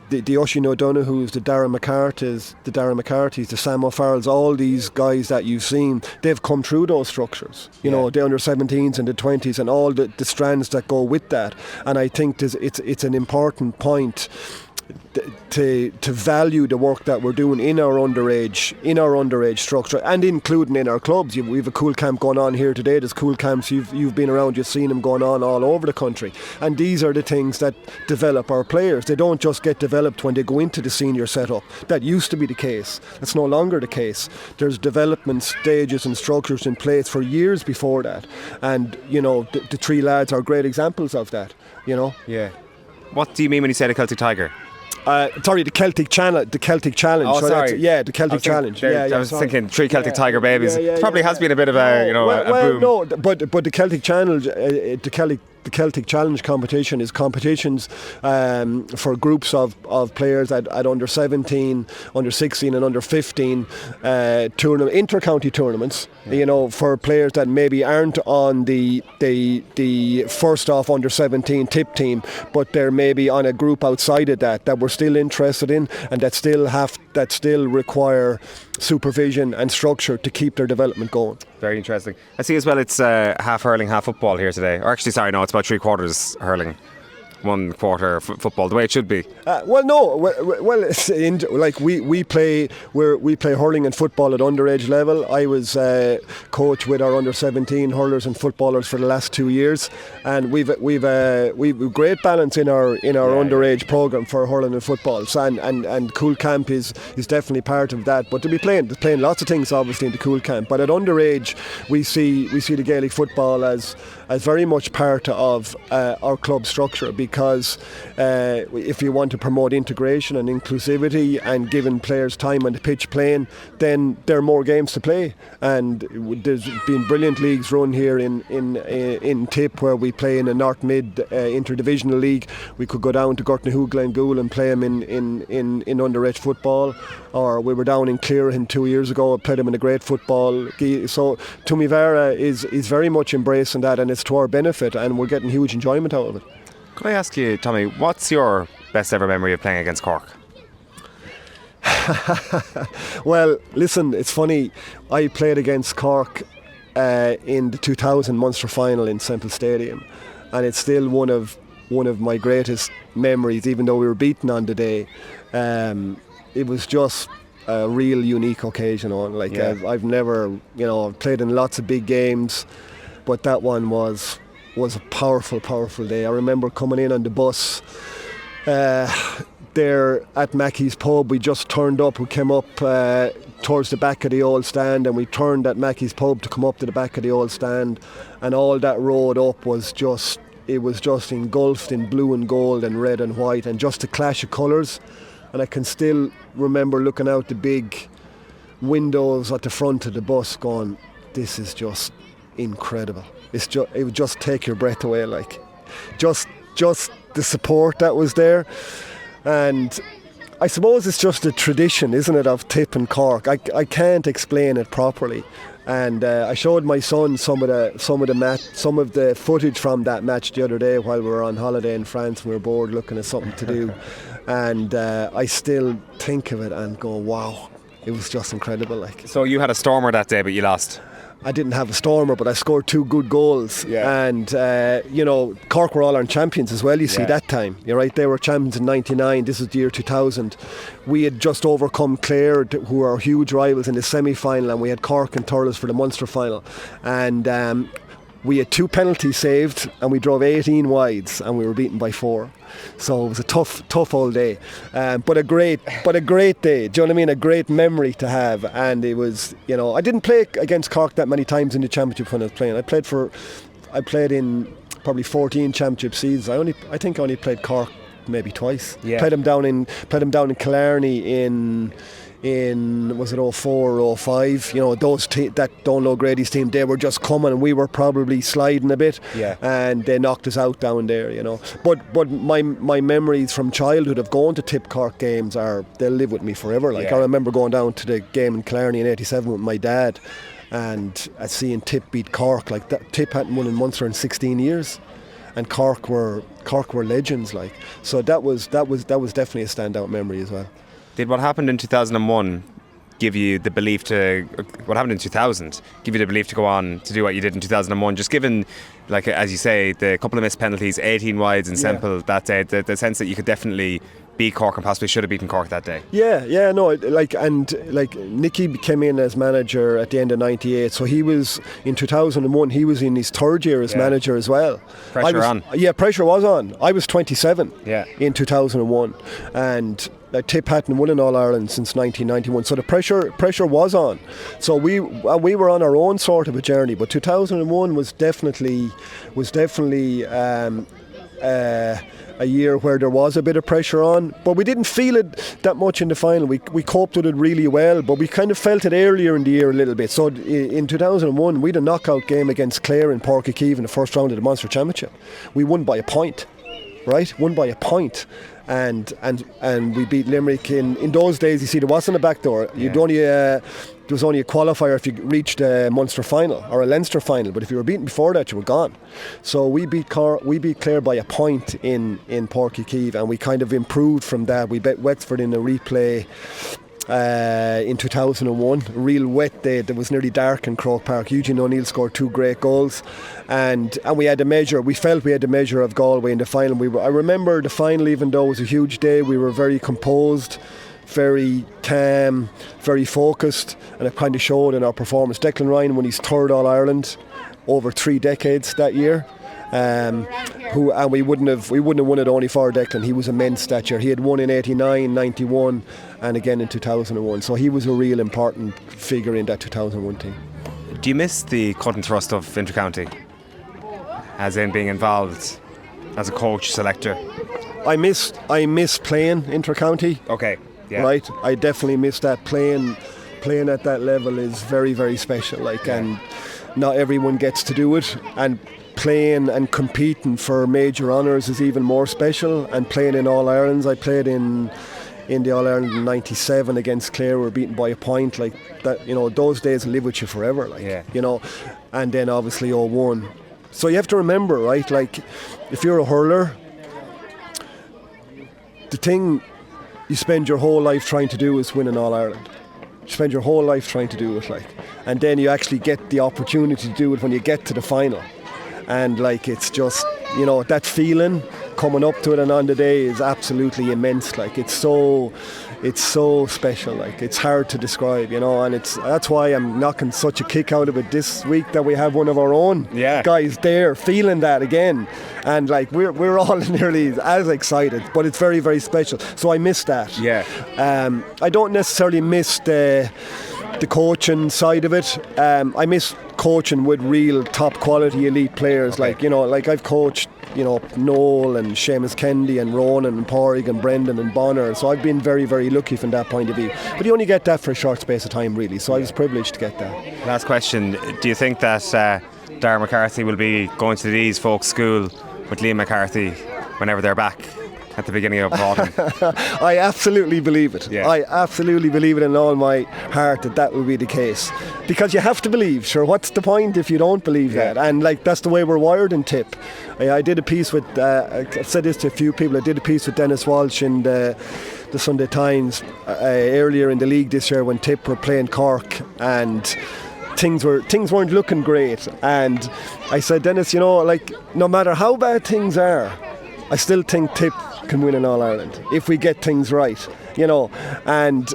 the Oisin O'Donoghu's, the Darren McCarthy's, the Sam O'Farrell's, all these guys that you've seen, they've come through those structures. You know, the under 17s and the 20s and all the strands that go with that. And I think it's an important point. to value the work that we're doing in our underage structure, and including in our clubs. We have a cool camp going on here today. There's cool camps, you've been around, you've seen them going on all over the country, and these are the things that develop our players. They don't just get developed when they go into the senior setup. That used to be the case. That's no longer the case. There's development stages and structures in place for years before that, and the three lads are great examples of that. Yeah. What do you mean when you say the Celtic Tiger? Sorry, the Celtic Challenge. Oh, sorry. The Celtic Challenge. I was thinking three Celtic Tiger babies. Probably has been a bit of a boom. No, but the Celtic Challenge, the Celtic Challenge competition is competitions for groups of players at under 17, under 16 and under 15 inter-county tournaments, for players that maybe aren't on the first off under 17 Tipp team, but they're maybe on a group outside of that we're still interested in, and that still require supervision and structure to keep their development going. Very interesting. I see as well it's half hurling, half football here today. Or actually, sorry, no, it's about 3/4 hurling, 1/4 football, the way it should be. We play hurling and football at underage level. I was coach with our under 17 hurlers and footballers for the last 2 years, and we've great balance in our underage program for hurling and football. So, and Cool Camp is definitely part of that. But to be playing lots of things obviously in the Cool Camp. But at underage, we see the Gaelic football as very much part of our club structure, because if you want to promote integration and inclusivity and giving players time on the pitch playing, then there are more games to play. And there's been brilliant leagues run here in Tipp, where we play in a North Mid interdivisional league. We could go down to Gortnahoog Glengool and play them in underage football, or we were down in Cahir 2 years ago and played them in a great football. So Toomevara is very much embracing that, and it's to our benefit, and we're getting huge enjoyment out of it. Could I ask you, Tommy, what's your best ever memory of playing against Cork? Well, listen, it's funny. I played against Cork in the 2000 Munster final in Semple Stadium, and it's still one of my greatest memories, even though we were beaten on the day. It was just a real unique occasion. I've never, I've played in lots of big games, but that one was a powerful day. I remember coming in on the bus there at Mackey's pub. We just turned up. We came up towards the back of the old stand, and we turned at Mackey's pub to come up to the back of the old stand, and all that road up was just engulfed in blue and gold and red and white, and just a clash of colours. And I can still remember looking out the big windows at the front of the bus going, this is just incredible. It would just take your breath away, just the support that was there. And I suppose it's just a tradition, isn't it, of Tipp and Cork. I can't explain it properly. And I showed my son some of the footage from that match the other day while we were on holiday in France. We were bored looking at something to do, and I still think of it and go, wow, it was just incredible. So you had a stormer that day, but you lost. I didn't have a stormer, but I scored 2 good goals. Yeah. And, Cork were All-Ireland champions as well, you see, that time. You're right, they were champions in 99. This is the year 2000. We had just overcome Clare, who are huge rivals, in the semi-final, and we had Cork and Thurles for the Munster final. And we had 2 penalties saved, and we drove 18 wides, and we were beaten by 4. So it was a tough old day, but a great day. Do you know what I mean? A great memory to have. And it was, I didn't play against Cork that many times in the championship when I was playing. I played in probably 14 championship seasons. I think I only played Cork maybe twice. Yeah. Played them down in Killarney in was it 04 or 05, those that Donlow Grady's team, they were just coming, and we were probably sliding a bit, and they knocked us out down there, but my memories from childhood of going to Tipp Cork games they'll live with me forever. I remember going down to the game in Killarney in 87 with my dad, and seeing Tipp beat Cork. That Tipp hadn't won in Munster in 16 years, and Cork were legends. So that was definitely a standout memory as well. Did what happened in 2001 give you the belief to... What happened in 2000 give you the belief to go on to do what you did in 2001? Just given, as you say, the couple of missed penalties, 18 wides in Semple that day, the sense that you could definitely beat Cork and possibly should have beaten Cork that day. Yeah, no, Nicky came in as manager at the end of '98, so he was in 2001. He was in his third year as manager as well. Pressure on. Yeah, pressure was on. I was 27 in 2001, and Tipp hadn't won an All Ireland since 1991, so the pressure was on. So we were on our own sort of a journey, but 2001 was definitely a year where there was a bit of pressure on, but we didn't feel it that much in the final. We coped with it really well, but we kind of felt it earlier in the year a little bit. So in 2001 we had a knockout game against Clare in Páirc Uí Chaoimh in the first round of the Munster Championship. We won by a point, right? And we beat Limerick. In those days, you see, there wasn't a backdoor. There was only a qualifier if you reached a Munster final or a Leinster final, but if you were beaten before that, you were gone. So we beat Clare by a point in Páirc Uí Chaoimh, and we kind of improved from that. We beat Wexford in a replay in 2001, a real wet day. It was nearly dark in Croke Park. Eugene O'Neill scored 2 great goals, and we had a measure. We felt we had the measure of Galway in the final. I remember the final, even though it was a huge day, we were very composed, very calm, very focused, and it kind of showed in our performance. Declan Ryan won his 3rd All Ireland over 3 decades that year. We wouldn't have won it only for Declan. He was immense that year. He had won in 89, 91 and again in 2001, so he was a real important figure in that 2001 team. Do you miss the cut and thrust of inter-county, as in being involved as a coach, selector? I miss playing inter-county. Okay, yeah. Right, I definitely miss that. Playing at that level is very, very special, and not everyone gets to do it, and playing and competing for major honours is even more special. And playing in All Irelands, I played in the All Ireland in '97 against Clare. We were beaten by a point, like that. Those days live with you forever, And then obviously 2001. So you have to remember, right? If you're a hurler, the thing you spend your whole life trying to do is win an All Ireland. You spend your whole life trying to do it, and then you actually get the opportunity to do it when you get to the final. And it's just, that feeling coming up to it and on the day is absolutely immense. It's so special. It's hard to describe, and that's why I'm knocking such a kick out of it this week that we have one of our own guys there feeling that again, and we're all nearly as excited, but it's very, very special. So I miss that. I don't necessarily miss the coaching side of it. I miss coaching with real top quality elite players. I've coached Noel and Seamus Kennedy and Ronan and Porrig and Brendan and Bonner, so I've been very, very lucky from that point of view, but you only get that for a short space of time, really, so I was privileged to get that. Last question, do you think that Darragh McCarthy will be going to these folks' school with Liam McCarthy whenever they're back at the beginning of autumn? I absolutely believe it. I absolutely believe it in all my heart that will be the case, because you have to believe. Sure, what's the point if you don't believe that? And that's the way we're wired in Tipp. I did a piece with I've said this to a few people. I did a piece with Dennis Walsh in the Sunday Times earlier in the league this year when Tipp were playing Cork, and things weren't looking great, and I said, Dennis, no matter how bad things are, I still think Tipp can win an All Ireland if we get things right, and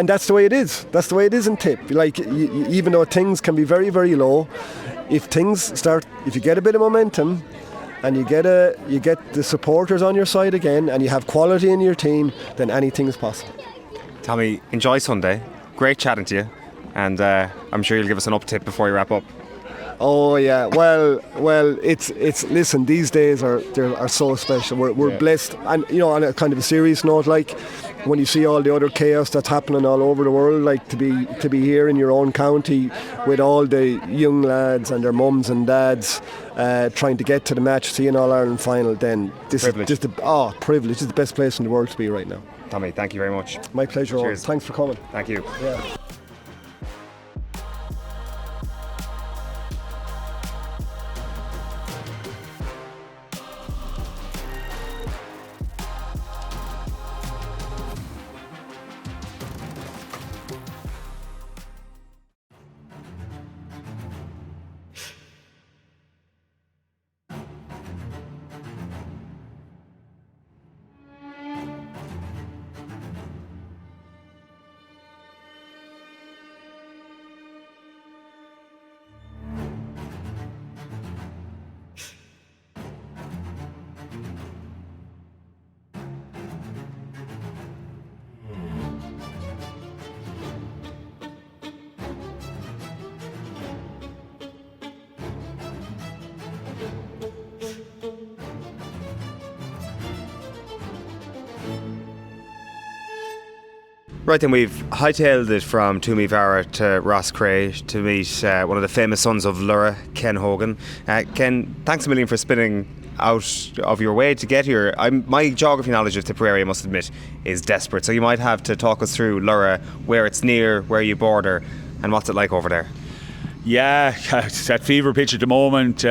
that's the way it is. That's the way it is in Tipp. Even though things can be very, very low, if you get a bit of momentum, and you get the supporters on your side again, and you have quality in your team, then anything is possible. Tommy, enjoy Sunday. Great chatting to you, and I'm sure you'll give us an up-tip before you wrap up. Oh yeah, well, it's listen, these days are so special. We're blessed, and on a kind of a serious note, when you see all the other chaos that's happening all over the world, to be here in your own county with all the young lads and their mums and dads trying to get to the match, see an All Ireland final, then this privilege. is privilege. This is the best place in the world to be right now. Tommy, thank you very much. My pleasure. Cheers. Thanks for coming. Thank you. Yeah. Right then, we've hightailed it from Toomevara to Roscrea to meet one of the famous sons of Lura, Ken Hogan. Ken, thanks a million for spinning out of your way to get here. My geography knowledge of Tipperary, I must admit, is desperate, so you might have to talk us through Lura, where it's near, where you border, and what's it like over there. Yeah, it's at fever pitch at the moment.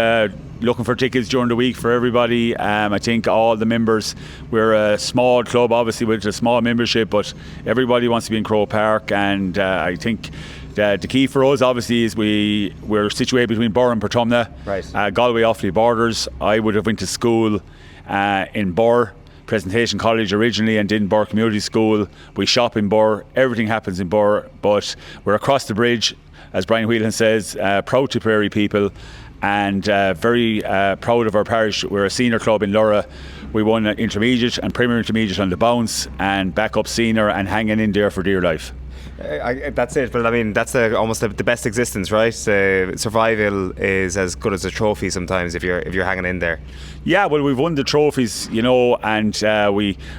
Looking for tickets during the week for everybody. I think all the members, we're a small club obviously with a small membership, but everybody wants to be in Croke Park, and I think the key for us obviously is we're situated between Burr and Portumna, right. Galway Offaly borders. I would have went to school in Burr, Presentation College originally, and did Burr Community School. We shop in Burr, everything happens in Burr, but we're across the bridge, as Brian Whelan says, proud Tipperary people, and very proud of our parish. We're a senior club in Lura. We won an intermediate and premier intermediate on the bounce, and back up senior and hanging in there for dear life. That's it, but I mean that's almost the best existence, right? Survival is as good as a trophy sometimes if you're hanging in there. Yeah, well, we've won the trophies, you know, and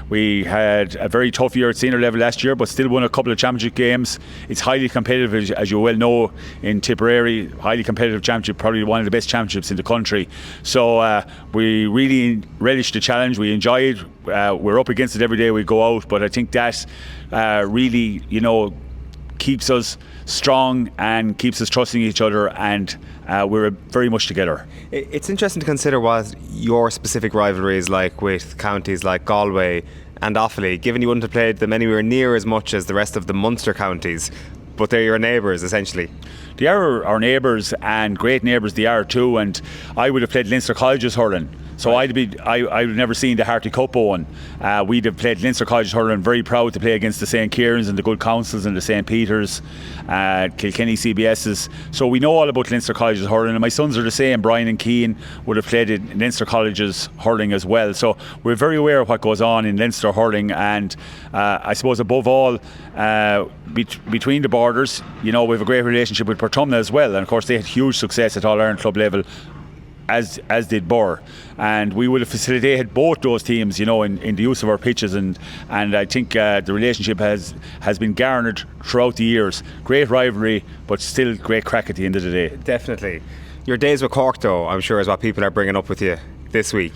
we had a very tough year at senior level last year, but still won a couple of championship games. It's highly competitive, as you well know, in Tipperary. Highly competitive championship, probably one of the best championships in the country. So we really relish the challenge. We enjoy it. We're up against it every day we go out, but I think that really, you know, keeps us strong and keeps us trusting each other, and we're very much together. It's interesting to consider what your specific rivalry is like with counties like Galway and Offaly, given you wouldn't have played them anywhere near as much as the rest of the Munster counties, but they're your neighbours essentially. They are our neighbours, and great neighbours they are too, and I would have played Leinster College's hurling. So I'd never seen the Harty Cup on. We'd have played Leinster College hurling, very proud to play against the St. Kieran's and the Good Councils and the St. Peter's, Kilkenny CBS's. So we know all about Leinster College's hurling, and my sons are the same. Brian and Keane would have played in Leinster College's hurling as well. So we're very aware of what goes on in Leinster hurling, and I suppose above all, between the borders, you know, we have a great relationship with Portumna as well, and of course they had huge success at All-Ireland club level, as did Burr, and we would have facilitated both those teams, you know, in the use of our pitches, and I think the relationship has been garnered throughout the years. Great rivalry, but still great crack at the end of the day. Definitely. Your days with Cork, though, I'm sure is what people are bringing up with you this week.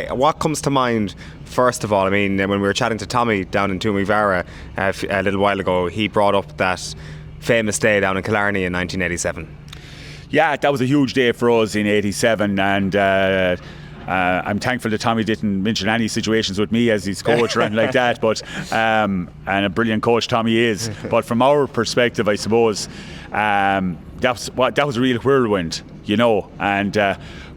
What comes to mind first of all? I mean, when we were chatting to Tommy down in Toomevara a little while ago, he brought up that famous day down in Killarney in 1987. Yeah, that was a huge day for us in '87, and I'm thankful that Tommy didn't mention any situations with me as his coach or anything like that. But and a brilliant coach Tommy is. But from our perspective, I suppose that was a real whirlwind, you know. And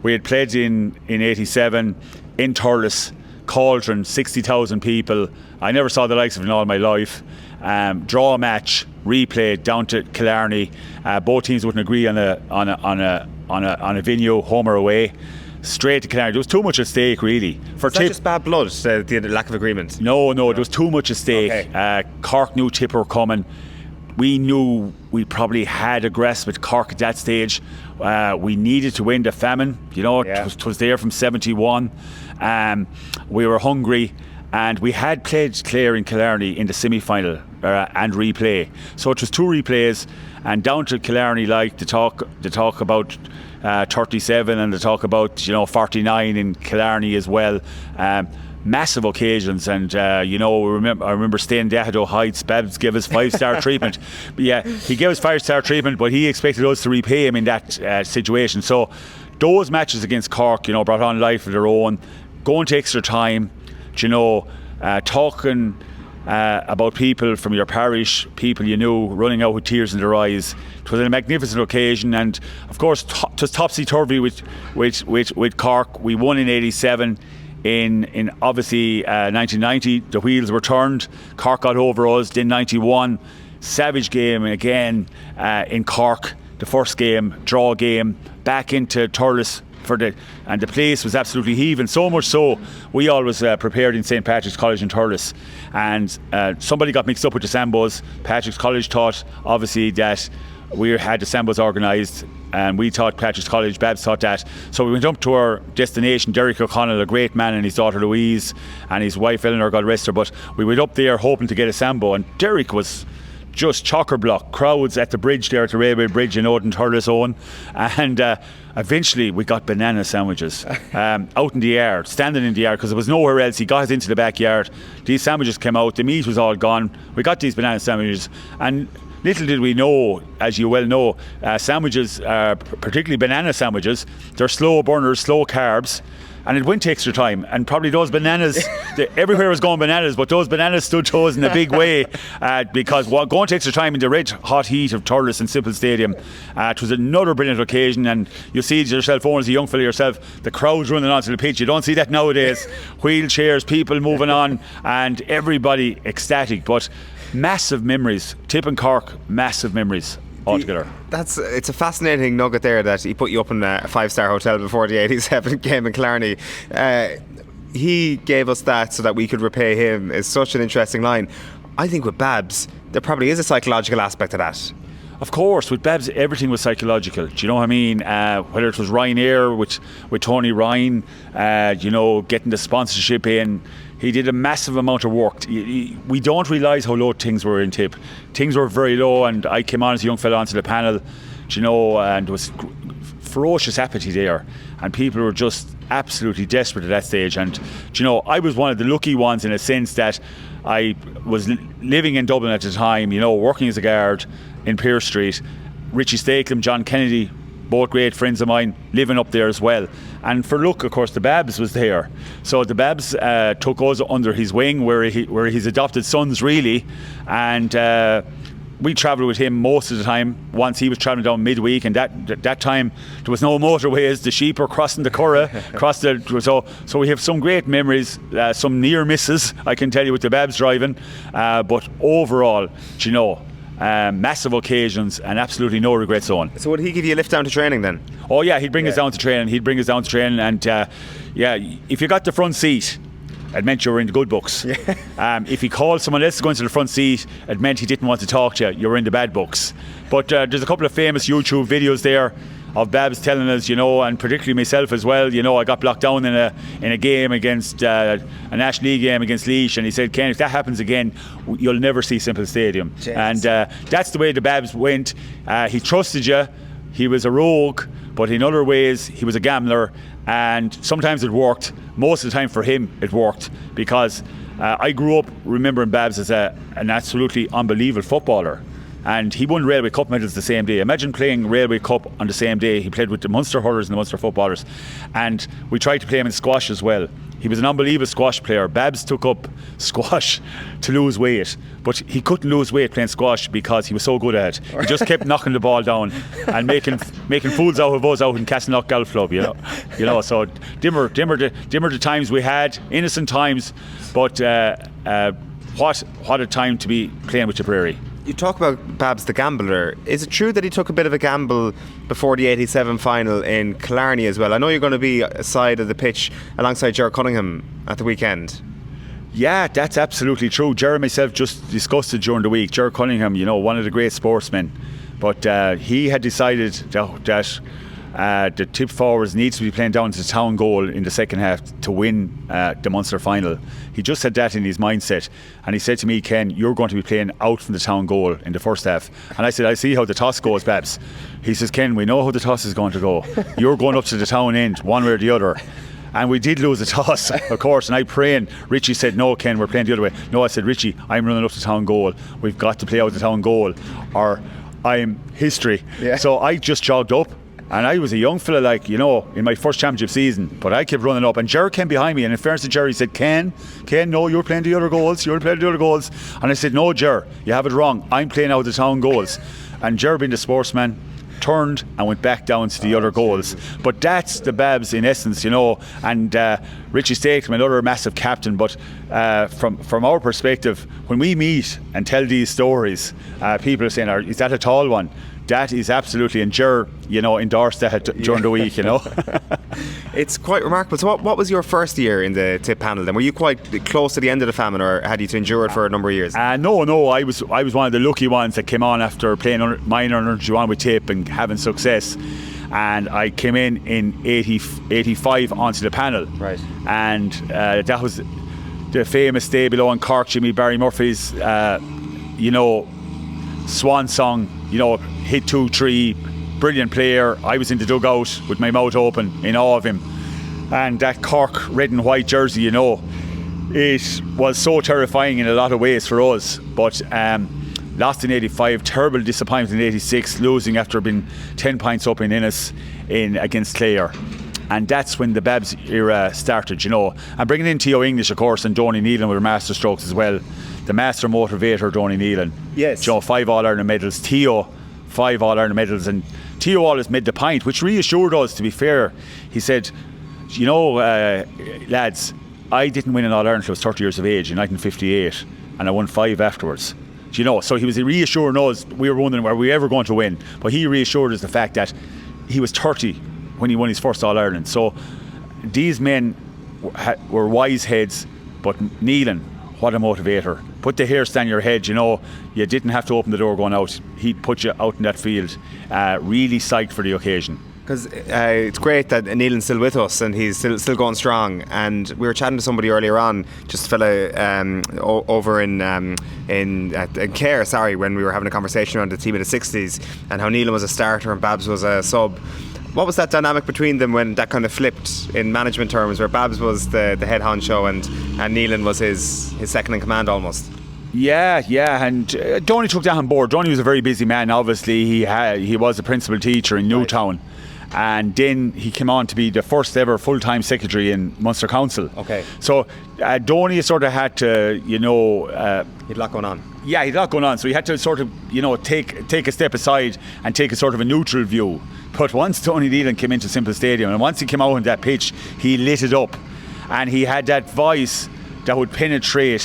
we had played in '87 in Thurles, Cauldron, 60,000 people. I never saw the likes of it in all my life. Draw a match, replay down to Killarney. Both teams wouldn't agree on a venue, home or away. Straight to Killarney. There was too much at stake, really. Is that just bad blood, the lack of agreement? No, there was too much at stake. Okay. Cork knew Tipp were coming. We knew we probably had a grasp at Cork at that stage. We needed to win the famine. You know, yeah. It was there from '71. We were hungry, and we had played Clare in Killarney in the semi-final and replay. So it was two replays, and down to Killarney, like to talk about 37 and to talk about, you know, 49 in Killarney as well. Massive occasions, and you know, I remember staying there at O'Hyde's. Babs gave us 5-star treatment. But yeah, he gave us 5-star treatment, but he expected us to repay him in that situation. So those matches against Cork, you know, brought on life of their own. Going to extra time, you know, talking about people from your parish, people you knew, running out with tears in their eyes. It was a magnificent occasion, and of course it was topsy-turvy with Cork. We won in '87. In obviously 1990, the wheels were turned. Cork got over us. Then '91, savage game again in Cork. The first game, draw game, back into Thurles and the place was absolutely heaving. So much so, we always prepared in St. Patrick's College in Thurles, and somebody got mixed up with the Sambos. Patrick's College thought, obviously, that we had the Sambos organised, and we thought Patrick's College, Babs thought that. So we went up to our destination, Derek O'Connell, a great man, and his daughter Louise, and his wife Eleanor, God rest her. But we went up there hoping to get a Sambo, and Derek was just chocker-block crowds at the bridge there, at the railway bridge in Oden Thurles Owen, and eventually we got banana sandwiches out in the yard, standing in the yard, because there was nowhere else. He got us into the backyard. These sandwiches came out, the meat was all gone. We got these banana sandwiches, and little did we know, as you well know, sandwiches, particularly banana sandwiches, they're slow burners, slow carbs, and it went extra time. And probably those bananas, everywhere was going bananas, but those bananas stood to us in a big way, because going to extra time in the red hot heat of Thurles and Simple Stadium, it was another brilliant occasion. And you see yourself, Owen, as a young fella yourself, the crowds running onto the pitch. You don't see that nowadays. Wheelchairs, people moving on, and everybody ecstatic. But massive memories. Tipp and Cork, massive memories altogether. It's a fascinating nugget there that he put you up in a 5-star hotel before the 87 game in Killarney. He gave us that so that we could repay him. Is such an interesting line. I think with Babs, there probably is a psychological aspect to that. Of course, with Babs, everything was psychological. Do you know what I mean? Whether it was Ryanair with Tony Ryan, getting the sponsorship in. He did a massive amount of work. We don't realise how low things were in Tipp. Things were very low, and I came on as a young fella onto the panel, and there was ferocious apathy there, and people were just absolutely desperate at that stage. And I was one of the lucky ones in a sense that I was living in Dublin at the time, working as a guard in Pearse Street. Richie Stakelum, John Kennedy, both great friends of mine, living up there as well. And for luck, of course, the Babs was there. So the Babs took us under his wing, where his adopted sons, really. And we travelled with him most of the time. Once he was travelling down midweek, and that time there was no motorways. The sheep were crossing the Curragh, so we have some great memories, some near misses, I can tell you, with the Babs driving. But overall, massive occasions and absolutely no regrets on. So would he give you a lift down to training then? Oh yeah, he'd bring us down to training. And if you got the front seat, it meant you were in the good books. If he called someone else to go into the front seat, it meant he didn't want to talk to you. You were in the bad books. But there's a couple of famous YouTube videos there of Babs telling us, and particularly myself as well, I got blocked down in a game against a National League game against Laois, and he said, Ken, if that happens again, you'll never see Simple Stadium. Jeez. And that's the way the Babs went. He trusted you. He was a rogue, but in other ways he was a gambler, and sometimes it worked. Most of the time for him it worked, because I grew up remembering Babs as an absolutely unbelievable footballer. And he won Railway Cup medals the same day. Imagine playing Railway Cup on the same day. He played with the Munster hurlers and the Munster footballers. And we tried to play him in squash as well. He was an unbelievable squash player. Babs took up squash to lose weight, but he couldn't lose weight playing squash because he was so good at it. He just kept knocking the ball down and making fools out of us out in Castleiney Golf Club. So dimmer the times we had, innocent times, but what a time to be playing with Tipperary. You talk about Babs the gambler. Is it true that he took a bit of a gamble before the 87 final in Killarney as well? I know you're going to be aside of the pitch alongside Ger Cunningham at the weekend. Yeah, that's absolutely true. Ger and myself just discussed it during the week. Ger Cunningham, one of the great sportsmen, but he had decided that the Tipp forwards needs to be playing down to the town goal in the second half to win the Munster final. He just had that in his mindset, and he said to me, Ken, you're going to be playing out from the town goal in the first half. And I said, I see how the toss goes, Babs. He says, Ken, we know how the toss is going to go. You're going up to the town end, one way or the other. And we did lose the toss, of course, and I prayed. Richie said, no, Ken, we're playing the other way. No, I said, Richie, I'm running up to town goal. We've got to play out the town goal, or I'm history. Yeah. So I just jogged up. And I was a young fella, in my first championship season, but I kept running up, and Jerry came behind me, and in fairness to Jerry, he said, Ken, no, you're playing the other goals. And I said, no, Jerry, you have it wrong. I'm playing out the town goals. And Jerry, being the sportsman, turned and went back down to the other goals. But that's the Babs in essence, and Richie Stakelum, another massive captain. But from our perspective, when we meet and tell these stories, people are saying, is that a tall one? That is absolutely, and Ger, endorsed that during the week, It's quite remarkable. So what was your first year in the Tipp panel then? Were you quite close to the end of the famine, or had you to endure it for a number of years? No, I was one of the lucky ones that came on after playing minor under Juan with Tipp and having success. And I came in 85 onto the panel. Right. And that was the famous day below in Cork, Jimmy Barry Murphy's, swan song, hit 2-3, brilliant player. I was in the dugout with my mouth open in awe of him. And that Cork red and white jersey, it was so terrifying in a lot of ways for us. But lost in 85, terrible disappointment in 86, losing after being 10 points up in Ennis against Cahir. And that's when the Babs era started, And bringing in Theo English, of course, and Donny Nealon with master strokes as well. The master motivator, Donny Nealon. Yes. 5 All-Ireland medals. Theo, 5 All-Ireland medals. And Theo always made the point, which reassured us, to be fair. He said, lads, I didn't win an All-Ireland until I was 30 years of age in 1958, and I won 5 afterwards. So he was reassuring us. We were wondering, were we ever going to win? But he reassured us the fact that he was 30 when he won his first All-Ireland. So these men were wise heads, but Nealon, what a motivator. Put the hair stand your head, you didn't have to open the door going out. He'd put you out in that field, really psyched for the occasion. Because it's great that Nealon's still with us and he's still going strong. And we were chatting to somebody earlier on, just a fella over in Cahir, when we were having a conversation around the team of the 60s and how Nealon was a starter and Babs was a sub. What was that dynamic between them when that kind of flipped in management terms, where Babs was the head honcho and Nealon was his second in command almost? Yeah, and Donny took that on board. Donny was a very busy man, obviously. He was a principal teacher in Newtown. Right. And then he came on to be the first ever full-time secretary in Munster Council. Okay. So Donny sort of had to, he'd a lot going on. Yeah, he'd a lot going on. So he had to sort of, take a step aside and take a sort of a neutral view. But once Tony Nealon came into Simple Stadium and once he came out on that pitch, he lit it up. And he had that voice that would penetrate,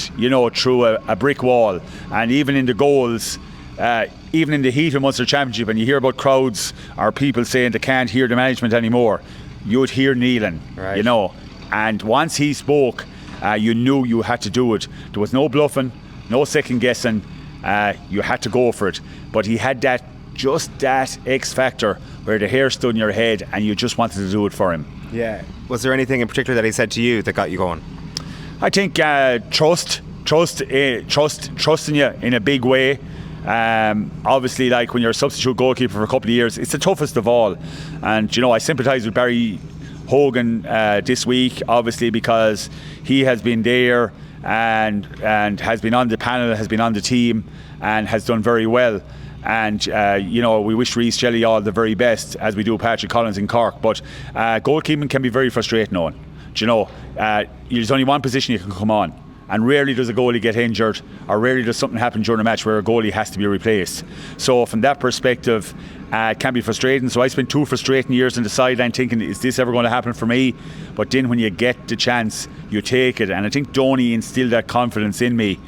through a brick wall. And even in the goals, even in the heat of Munster Championship, and you hear about crowds or people saying they can't hear the management anymore, you would hear Nealon, right. And once he spoke, you knew you had to do it. There was no bluffing, no second guessing. You had to go for it. But he had that X factor where the hair stood in your head and you just wanted to do it for him. Yeah. Was there anything in particular that he said to you that got you going? I think trusting you in a big way. Obviously, like when you're a substitute goalkeeper for a couple of years, it's the toughest of all. And I sympathise with Barry Hogan this week, obviously, because he has been there and has been on the panel, has been on the team, and has done very well. And we wish Reece Shelley all the very best, as we do Patrick Collins in Cork. But goalkeeping can be very frustrating on. There's only one position you can come on, and rarely does a goalie get injured, or rarely does something happen during a match where a goalie has to be replaced. So from that perspective, it can be frustrating. So I spent 2 frustrating years on the sideline thinking, is this ever going to happen for me? But then when you get the chance, you take it. And I think Donny instilled that confidence in me.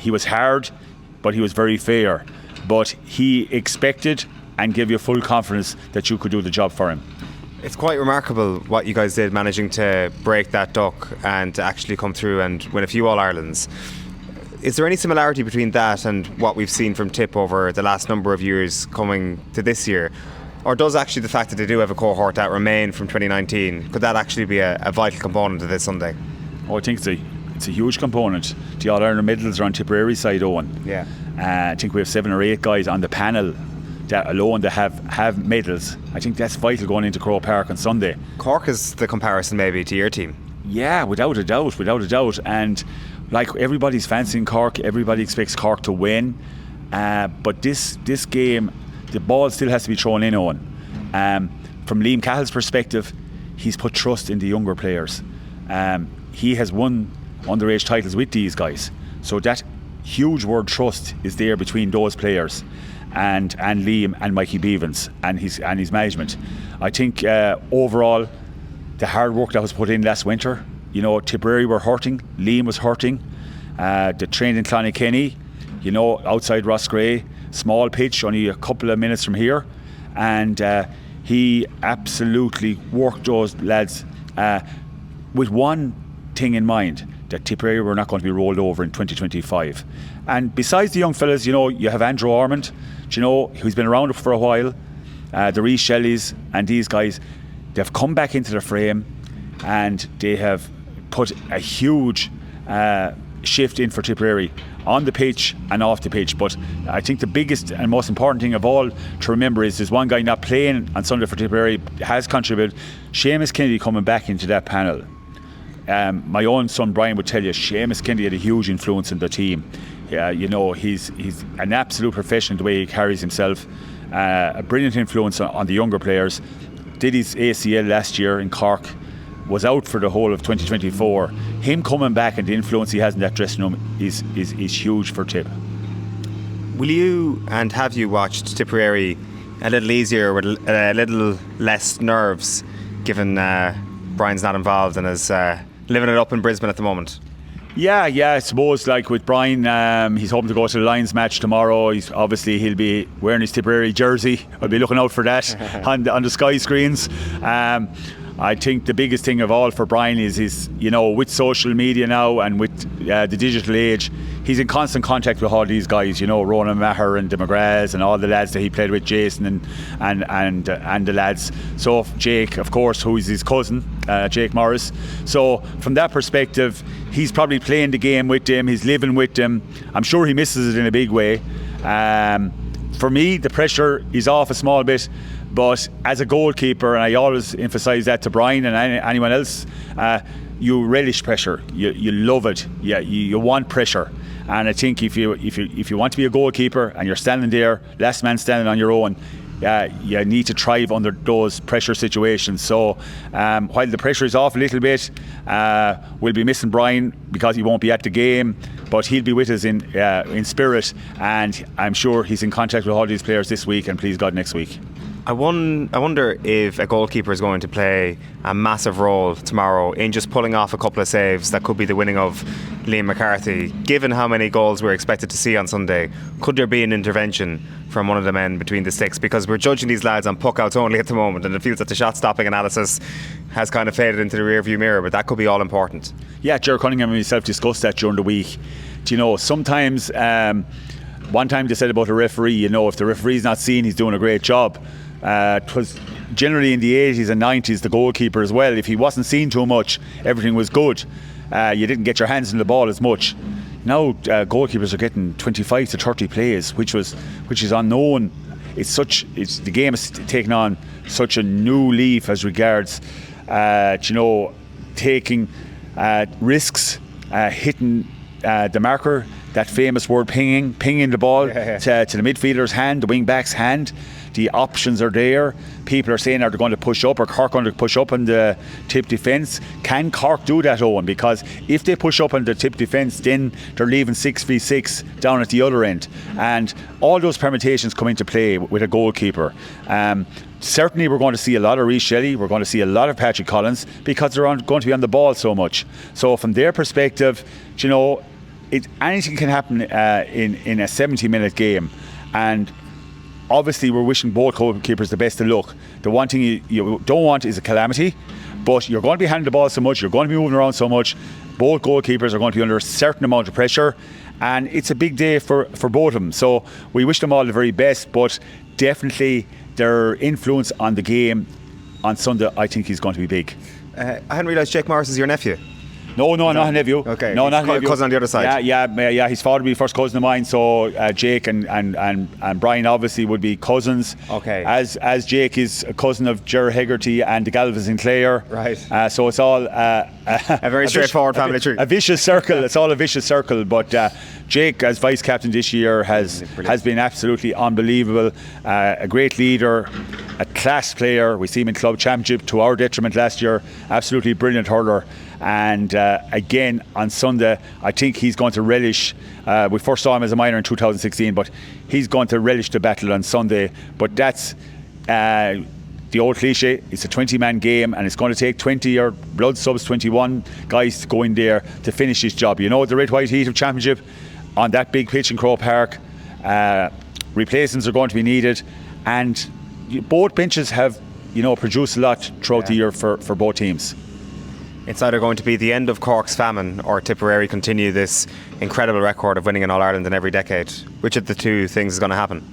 He was hard, but he was very fair. But he expected and gave you full confidence that you could do the job for him. It's quite remarkable what you guys did, managing to break that duck and to actually come through and win a few All-Irelands. Is there any similarity between that and what we've seen from Tipp over the last number of years coming to this year? Or does actually the fact that they do have a cohort that remain from 2019, could that actually be a vital component of this Sunday? I think it's a huge component. The All-Ireland medals are on Tipperary side, Owen. Yeah. I think we have 7 or 8 guys on the panel that alone that have medals. I think that's vital going into Croke Park on Sunday. Cork is the comparison maybe to your team. Yeah, without a doubt. And like everybody's fancying Cork, everybody expects Cork to win. But this game, the ball still has to be thrown in on. From Liam Cahill's perspective, he's put trust in the younger players. He has won underage titles with these guys. So that huge word trust is there between those players and Liam and Mikey Beavens and his management. I think overall the hard work that was put in last winter, Tipperary were hurting, Liam was hurting, the train in Clonakilty, outside Roscrea, small pitch, only a couple of minutes from here, and he absolutely worked those lads with one thing in mind, that Tipperary were not going to be rolled over in 2025. And besides the young fellas, you know, you have Andrew Ormond, you know, who's been around for a while, the Reece Shelleys and these guys, they've come back into the frame and they have put a huge shift in for Tipperary on the pitch and off the pitch. But I think the biggest and most important thing of all to remember is there's one guy not playing on Sunday for Tipperary has contributed. Seamus Kennedy coming back into that panel. My own son Brian would tell you Seamus Kennedy had a huge influence in the team. You know, he's an absolute professional in the way he carries himself, a brilliant influence on the younger players. Did his ACL last year in Cork, was out for the whole of 2024. Him coming back and the influence he has in that dressing room is huge for Tipp. Will you and have you watched Tipperary a little easier with a little less nerves, given Brian's not involved and is living it up in Brisbane at the moment? Yeah, I suppose like with Brian, he's hoping to go to the Lions match tomorrow. He'll be wearing his Tipperary jersey. I'll be looking out for that on the Sky screens. I think the biggest thing of all for Brian is you know, with social media now and with the digital age, he's in constant contact with all these guys, you know, Ronan Maher and the McGraths and all the lads that he played with, Jason and the lads. So Jake, of course, who is his cousin, Jake Morris. So from that perspective, he's probably playing the game with them, he's living with them. I'm sure he misses it in a big way. For me, the pressure is off a small bit. But as a goalkeeper, and I always emphasise that to Brian and anyone else, you relish pressure. You love it. You want pressure. And I think if you want to be a goalkeeper and you're standing there, last man standing on your own, you need to thrive under those pressure situations. So while the pressure is off a little bit, we'll be missing Brian because he won't be at the game, but he'll be with us in spirit, and I'm sure he's in contact with all these players this week and please God next week. I wonder if a goalkeeper is going to play a massive role tomorrow in just pulling off a couple of saves that could be the winning of Liam McCarthy. Given how many goals we're expected to see on Sunday, could there be an intervention from one of the men between the sticks? Because we're judging these lads on puck-outs only at the moment, and it feels that the shot-stopping analysis has kind of faded into the rear-view mirror, but that could be all important. Yeah, Ger Cunningham and myself discussed that during the week. Do you know, sometimes, one time they said about a referee, you know, if the referee's not seen, he's doing a great job. It was generally in the 80s and 90s the goalkeeper as well, if he wasn't seen too much, everything was good. You didn't get your hands on the ball as much. Now goalkeepers are getting 25 to 30 plays, which is unknown. The game is taking on such a new leaf as regards taking risks, hitting the marker, that famous word pinging the ball to the midfielder's hand, the wing back's hand. The options are there. People are saying, are they going to push up, or Cork going to push up on the Tipp defence? Can Cork do that, Owen? Because if they push up on the Tipp defence, then they're leaving 6v6 down at the other end, and all those permutations come into play with a goalkeeper. Certainly we're going to see a lot of Reece Shelley, we're going to see a lot of Patrick Collins, because they're going to be on the ball so much. So from their perspective, you know, anything can happen in a 70-minute game, and obviously we're wishing both goalkeepers the best of luck. The one thing you don't want is a calamity, but you're going to be handling the ball so much, you're going to be moving around so much, both goalkeepers are going to be under a certain amount of pressure, and it's a big day for both of them. So we wish them all the very best, but definitely their influence on the game on Sunday, I think, is going to be big. I hadn't realised Jake Morris is your nephew. No, not a nephew. Okay. No, not a nephew. Cousin on the other side. Yeah. His father would be first cousin of mine. So Jake and Brian obviously would be cousins. Okay. As Jake is a cousin of Ger Hegarty and the Galvas and Clare. Right. So it's all a very straightforward family tree. A vicious circle. It's all a vicious circle. But Jake, as vice captain this year, has been absolutely unbelievable. A great leader, a class player. We see him in club championship to our detriment last year. Absolutely brilliant hurler. And again on Sunday, I think he's going to relish. We first saw him as a minor in 2016, but he's going to relish the battle on Sunday. But that's the old cliche. It's a 20-man game, and it's going to take 20 or blood subs 21 guys to go in there to finish his job. You know, the red white heat of championship on that big pitch in Croke Park. Replacements are going to be needed, and both benches have produce a lot throughout the year for both teams. It's either going to be the end of Cork's famine or Tipperary continue this incredible record of winning in All-Ireland in every decade. Which of the two things is going to happen?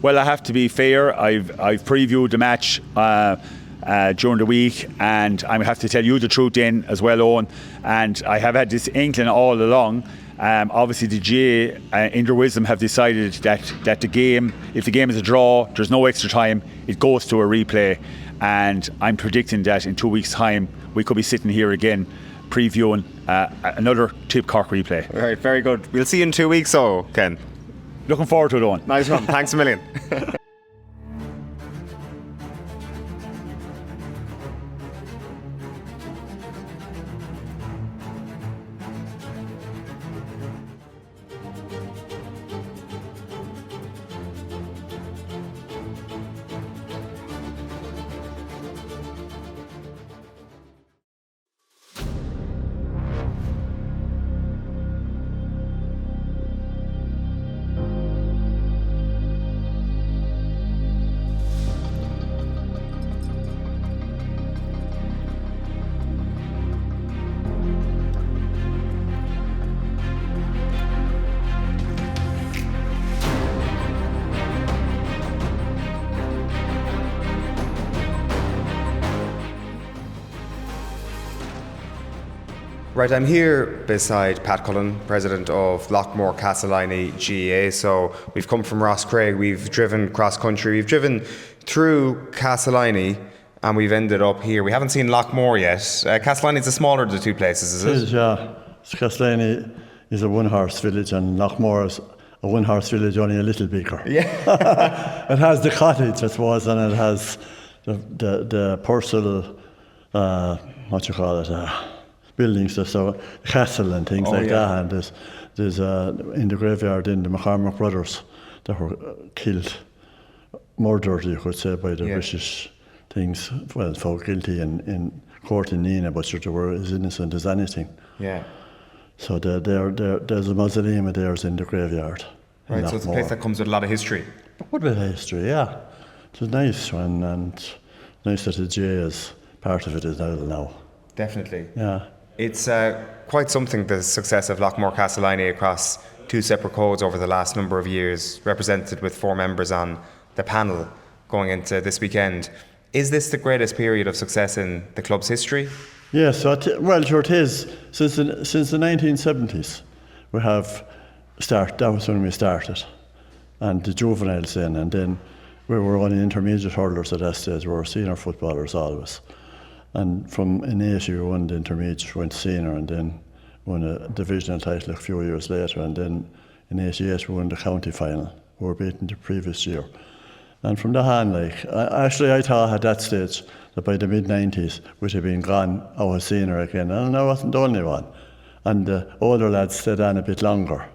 Well, I have to be fair. I've previewed the match during the week, and I have to tell you the truth then as well, Eoin. And I have had this inkling all along. Obviously, the GAA, in their wisdom, have decided that the game, if the game is a draw, there's no extra time, it goes to a replay. And I'm predicting that in 2 weeks' time, we could be sitting here again previewing another Tipp Cork replay. All right, very good. We'll see you in 2 weeks, Ken. Looking forward to it, Eoin. Nice one. Thanks a million. Right, I'm here beside Pat Cullen, president of Lockmore-Castelleiney GAA. So we've come from Roscrea, we've driven cross country, we've driven through Castelleiney, and we've ended up here. We haven't seen Lockmore yet. Castelleiney is the smaller of the two places, is it? It is, yeah. Castelleiney is a one-horse village, and Lockmore is a one-horse village, only a little bigger. Yeah. It has the cottage, I suppose, and it has the Purcell, buildings, so castle and things like that. And there's in the graveyard in the McCormack brothers that were killed, murdered, you could say, by the British things. Well, found guilty in court in Nina, but they were as innocent as anything. Yeah. So there's a mausoleum of theirs in the graveyard. Right, so it's a place that comes with a lot of history. What a bit of history, yeah. It's a nice one, and nice that the GAA is part of it is now. Definitely. Yeah. It's quite something, the success of Lockmore-Castelleiney across two separate codes over the last number of years, represented with 4 members on the panel going into this weekend. Is this the greatest period of success in the club's history? Yes, sure it is. Since the 1970s, we have that was when we started, and the juveniles in, and then we were only intermediate hurlers at that stage. We were senior footballers always. And from in 80 we won the intermediate, went senior, and then won a divisional title a few years later. And then in 88 we won the county final. We were beaten the previous year. And from that on, I thought at that stage that by the mid-90s we'd have been gone, I was senior again. And I wasn't the only one. And the older lads stayed on a bit longer,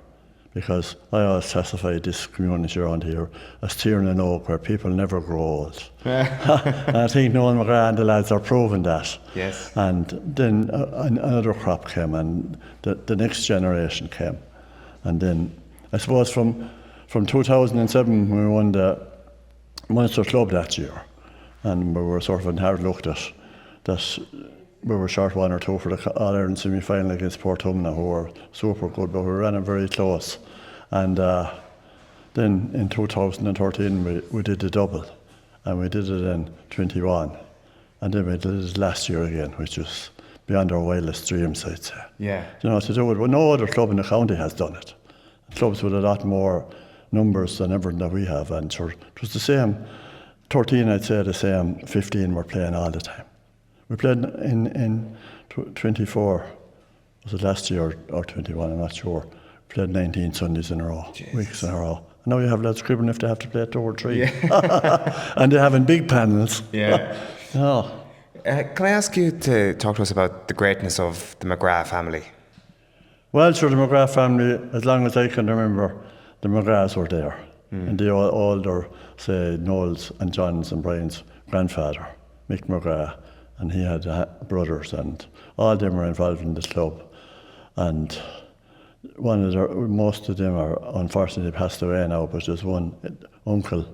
because I always classified this community around here as Tiern and Oak, where people never grow old. And I think Noel McGrath and the lads are proving that. Yes. And then another crop came, and the next generation came. And then, I suppose from 2007, we won the Munster Club that year, and we were sort of hard looked at that. We were short 1 or 2 for the All-Ireland semi-final against Portumna, who were super good, but we ran it very close. And then in 2013 we did the double, and we did it in 21, and then we did it last year again, which was beyond our wildest dreams, I'd say. Yeah. To do it, well, no other club in the county has done it. Clubs with a lot more numbers than everything that we have, and sure, it was the same. 13, I'd say the same. 15 were playing all the time. We played in 24, was it last year or 21, I'm not sure. We played 19 Sundays in a row, weeks in a row. And now you have lads scribbling if they have to play 2 or 3. Yeah. And they're having big panels. Yeah. Oh. Can I ask you to talk to us about the greatness of the McGrath family? Well, sure, the McGrath family, as long as I can remember, the McGraths were there. And the older, say, Noel's and John's and Brian's grandfather, Mick McGrath. And he had brothers, and all of them were involved in the club. And most of them are unfortunately passed away now, but there's one uncle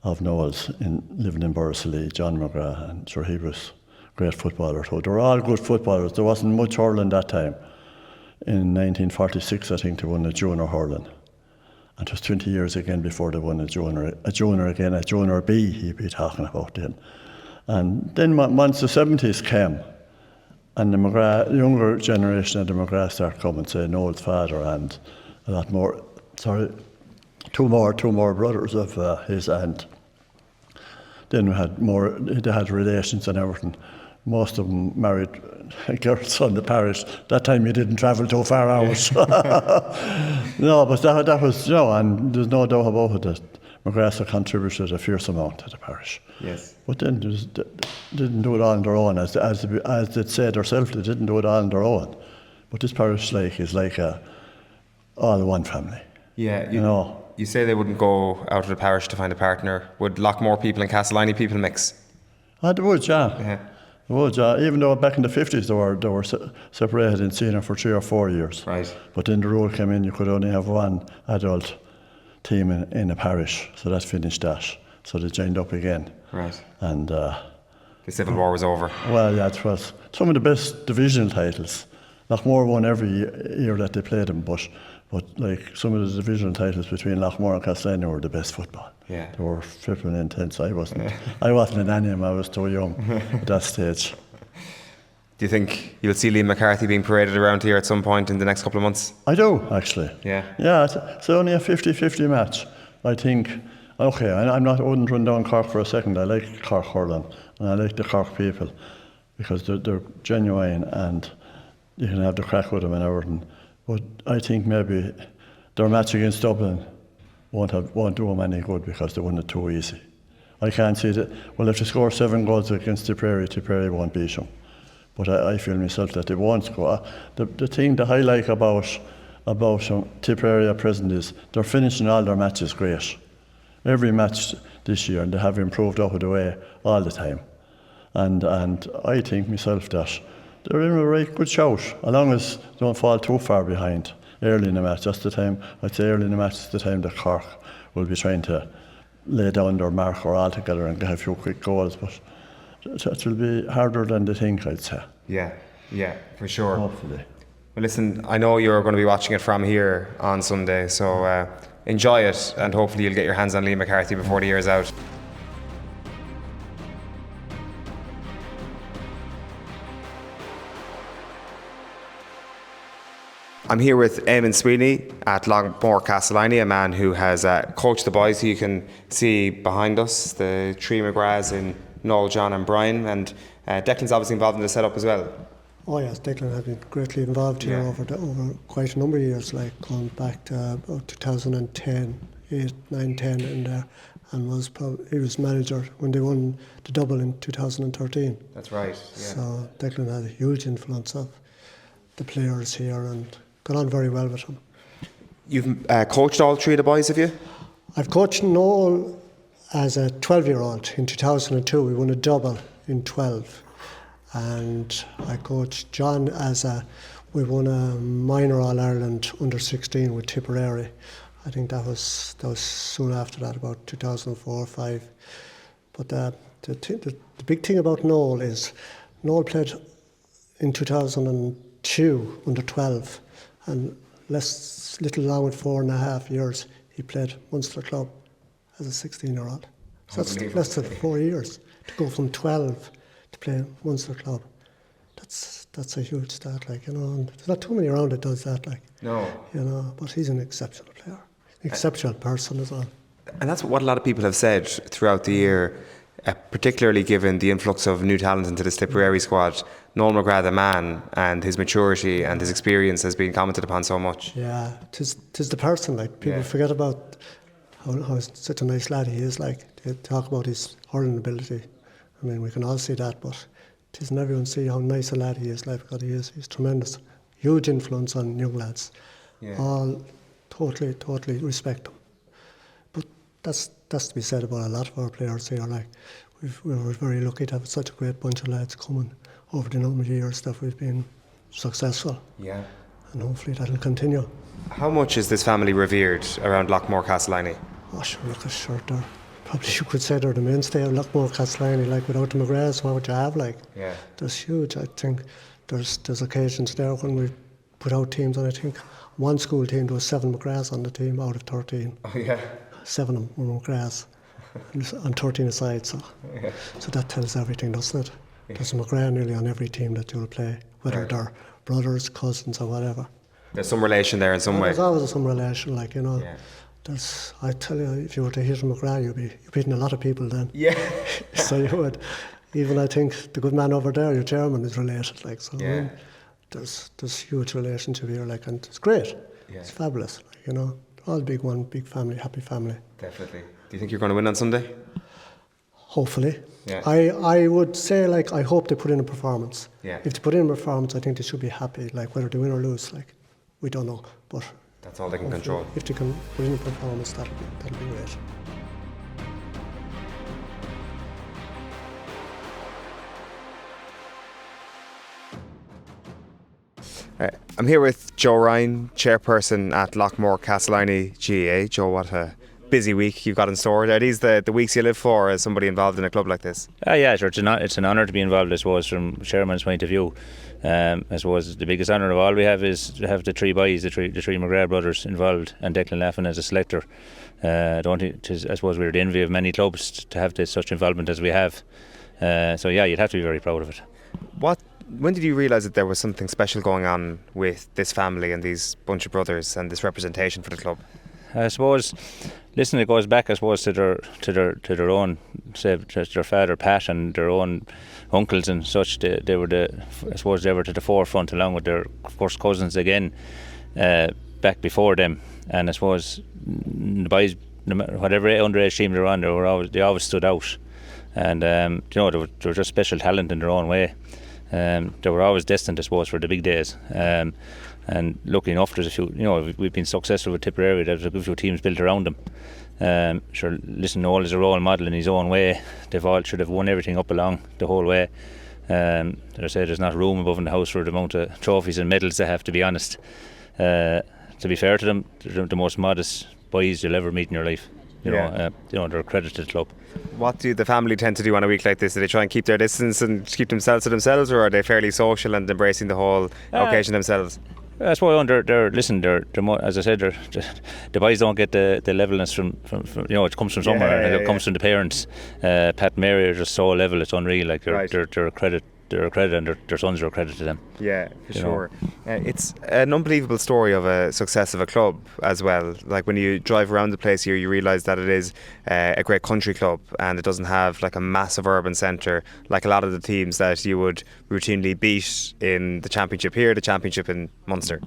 Knowles living in Borrisley, John McGrath, and sure he was a great footballer too. They were all good footballers. There wasn't much hurling that time. In 1946, I think they won a junior hurling. And it was 20 years again before they won a junior B he'd be talking about then. And then once the 70s came, and the McGrath, younger generation of the McGrath started coming, say Noel's father and a lot more, two more brothers of his, and then they had relations and everything. Most of them married girls on the parish. That time you didn't travel too far hours. No, but that was, and there's no doubt about it that McGrath contributed a fierce amount to the parish. Yes. But then didn't do it all on their own, as they said themselves, they didn't do it all on their own. But this parish is like all one family. Yeah, you You say they wouldn't go out of the parish to find a partner. Would Lockmore people and Castellany people mix? They would, yeah. Yeah. They would, yeah. Even though back in the 50s they were separated in senior for 3 or 4 years. Right. But then the rule came in, you could only have one adult team in a parish, so that finished that. So they joined up again. Right. And the Civil War was over. well, yeah, it was some of the best divisional titles. Lockmore won every year that they played them, but like some of the divisional titles between Lockmore and Castellany were the best football. Yeah. They were flipping intense. I wasn't an animal, I was too young at that stage. Do you think you'll see Liam McCarthy being paraded around here at some point in the next couple of months? I do, actually. Yeah. Yeah, it's only a 50-50 match. I think, I wouldn't run down Cork for a second. I like Cork hurling and I like the Cork people because they're genuine and you can have the crack with them and everything. But I think maybe their match against Dublin won't do them any good because they won it too easy. I can't see that. Well, if they score 7 goals against Tipperary won't beat them. But I feel myself that they won't score. The thing that I like about Tipperary at present is they're finishing all their matches great. Every match this year, and they have improved out of the way all the time. And I think myself that they're in a right good shout, as long as they don't fall too far behind early in the match. That's the time, I'd say early in the match is the time that Cork will be trying to lay down their marker altogether and get a few quick goals. But it will be harder than they think, I'd say. Yeah, for sure. Hopefully. Well, listen, I know you're going to be watching it from here on Sunday, so enjoy it and hopefully you'll get your hands on Liam McCarthy before the year's out. I'm here with Eamon Sweeney at Lockmore-Castellany, a man who has coached the boys who you can see behind us, the three McGraths in Noel, John and Brian, and Declan's obviously involved in the setup as well. Oh yes, Declan has been greatly involved here over quite a number of years, like going back to about 2010, 8, 9, 10, and he was manager when they won the double in 2013. That's right. Yeah. So Declan had a huge influence of the players here and got on very well with them. You've coached all three of the boys, have you? I've coached Noel as a 12-year-old in 2002. We won a double in 12. And I coached John we won a minor All-Ireland under 16 with Tipperary. I think that was soon after that, about 2004 or 5. But the big thing about Noel is played in 2002 under 12, and little long with 4.5 years he played Munster Club as a 16-year-old. So that's less than 4 years to go from 12 to play Munster Club. That's a huge start, and there's not too many around that does that, No. But he's an exceptional player, exceptional person as well. And that's what a lot of people have said throughout the year, particularly given the influx of new talent into this Tipperary squad. Noel McGrath, a man, and his maturity and his experience has been commented upon so much. Yeah, tis the person. People forget about how such a nice lad he is. They talk about his hurling ability. I mean, we can all see that, but doesn't everyone see how nice a lad he is? Because he's tremendous, huge influence on young lads. Yeah. All totally respect him. But that's to be said about a lot of our players here. We were very lucky to have such a great bunch of lads coming over the number of years that we've been successful. Yeah. And hopefully that'll continue. How much is this family revered around Lockmore-Castellany? Oh, sure, they're probably you could say they're the mainstay of Lockmore-Castellany. Like without the McGraths, what would you have? Like, that's huge. I think there's occasions there when we put out teams, and I think one school team there was 7 McGraths on the team out of 13. Oh yeah. 7 of them were McGraths, and 13 aside. So that tells everything, doesn't it? There's a McGrath nearly on every team that you'll play, whether they're brothers, cousins, or whatever. There's some relation there in some way. There's always some relation, like, you know. Yeah. I tell you, if you were to hit a McGrath, you'd be beating a lot of people then. Yeah. So you would. Even I think the good man over there, your chairman, is related. Like, so I mean, there's huge relationship here, like, and it's great. Yeah. It's fabulous, like, you know. All big family, happy family. Definitely. Do you think you're going to win on Sunday? Hopefully. Yeah. I would say, like, I hope they put in a performance. Yeah. If they put in a performance, I think they should be happy. Like, whether they win or lose, like, we don't know. But that's all they can control. If they can put in a performance, that'll be great. I'm here with Joe Ryan, chairperson at Lockmore-Castellany GAA. Joe, what a busy week you've got in store. Are these the weeks you live for as somebody involved in a club like this? Yeah, sure. It's an honour to be involved, I suppose, from chairman's point of view. I suppose the biggest honour of all we have is to have the 3 boys, the three McGrath brothers involved, and Declan Laffin as a selector. I suppose we're the envy of many clubs to have such involvement as we have. So yeah, you'd have to be very proud of it. When did you realise that there was something special going on with this family and these bunch of brothers and this representation for the club? I suppose, listen, it goes back, I suppose, to their own, say, to their father Pat and their own uncles and such. They were to the forefront, along with their first cousins again, back before them. And I suppose the boys, whatever underage team they were on, they always stood out. And they were just special talent in their own way. They were always destined, I suppose, for the big days. And lucky enough, there's a few, we've been successful with Tipperary. There's a good few teams built around them. Sure, listen, Noel is a role model in his own way. Should have won everything up along the whole way. As I say, there's not room above in the house for the amount of trophies and medals they have, to be honest. To be fair to them, they're the most modest boys you'll ever meet in your life. They're a credit to the club. What do the family tend to do on a week like this? Do they try and keep their distance and keep themselves to themselves, or are they fairly social and embracing the whole occasion themselves? I suppose as I said, the boys don't get the levelness from it comes from somewhere, and it comes from the parents. Pat and Mary are just so level, it's unreal. Like they're a credit. They're a credit, and their sons are a credit to them. Yeah, for sure. It's an unbelievable story of a success of a club as well. Like when you drive around the place here, you realise that it is a great country club, and it doesn't have like a massive urban centre like a lot of the teams that you would routinely beat in the championship here, the championship in Munster.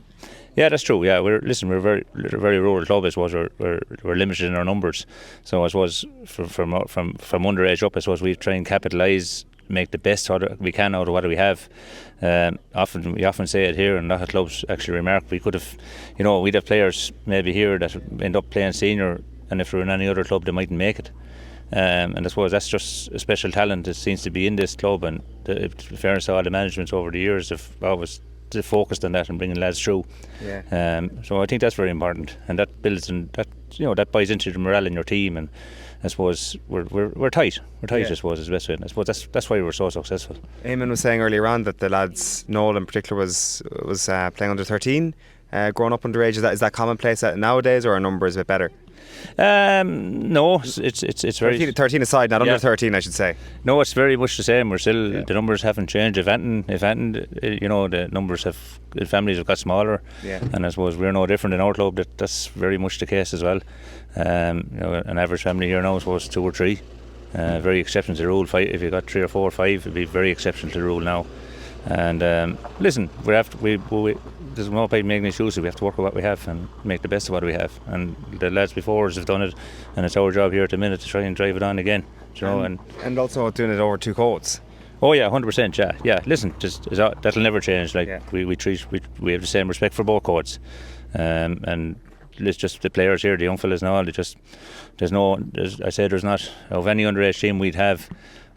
Yeah, that's true. Yeah, we're a very rural club. I suppose we're limited in our numbers. So I suppose from underage up, I suppose we try and capitalise, make the best we can out of what we have. We often say it here, and a lot of clubs actually remark we could have, we'd have players maybe here that end up playing senior, and if they're in any other club they mightn't make it. And I suppose that's just a special talent that seems to be in this club, and in fairness to all the management over the years have always focused on that and bringing lads through. Yeah. So I think that's very important, and that builds and that buys into the morale in your team. And I suppose we're tight. We're tight, I suppose, is the best way. And I suppose that's why we're so successful. Eamon was saying earlier on that the lads, Noel in particular, was playing under 13, growing up underage. Is that commonplace nowadays, or are numbers a bit better? No, it's very 13 aside, not under 13, I should say. No, it's very much the same. We're still the numbers haven't changed. If anything, the numbers families have got smaller. Yeah. And I suppose we're no different in our club. That's very much the case as well. An average family here now is supposed 2 or 3. Very exceptional to the rule. If you got 3 or 4 or 5, it'd be very exceptional to the rule now. And listen, there's no point making excuses. We have to work with what we have and make the best of what we have. And the lads before us have done it, and it's our job here at the minute to try and drive it on again. And also doing it over 2 coats. Oh yeah, 100%. Yeah. Listen, that'll never change. Like we have the same respect for both coats, and it's just the players here, the young fellas and all. There's not of any underage team we'd have.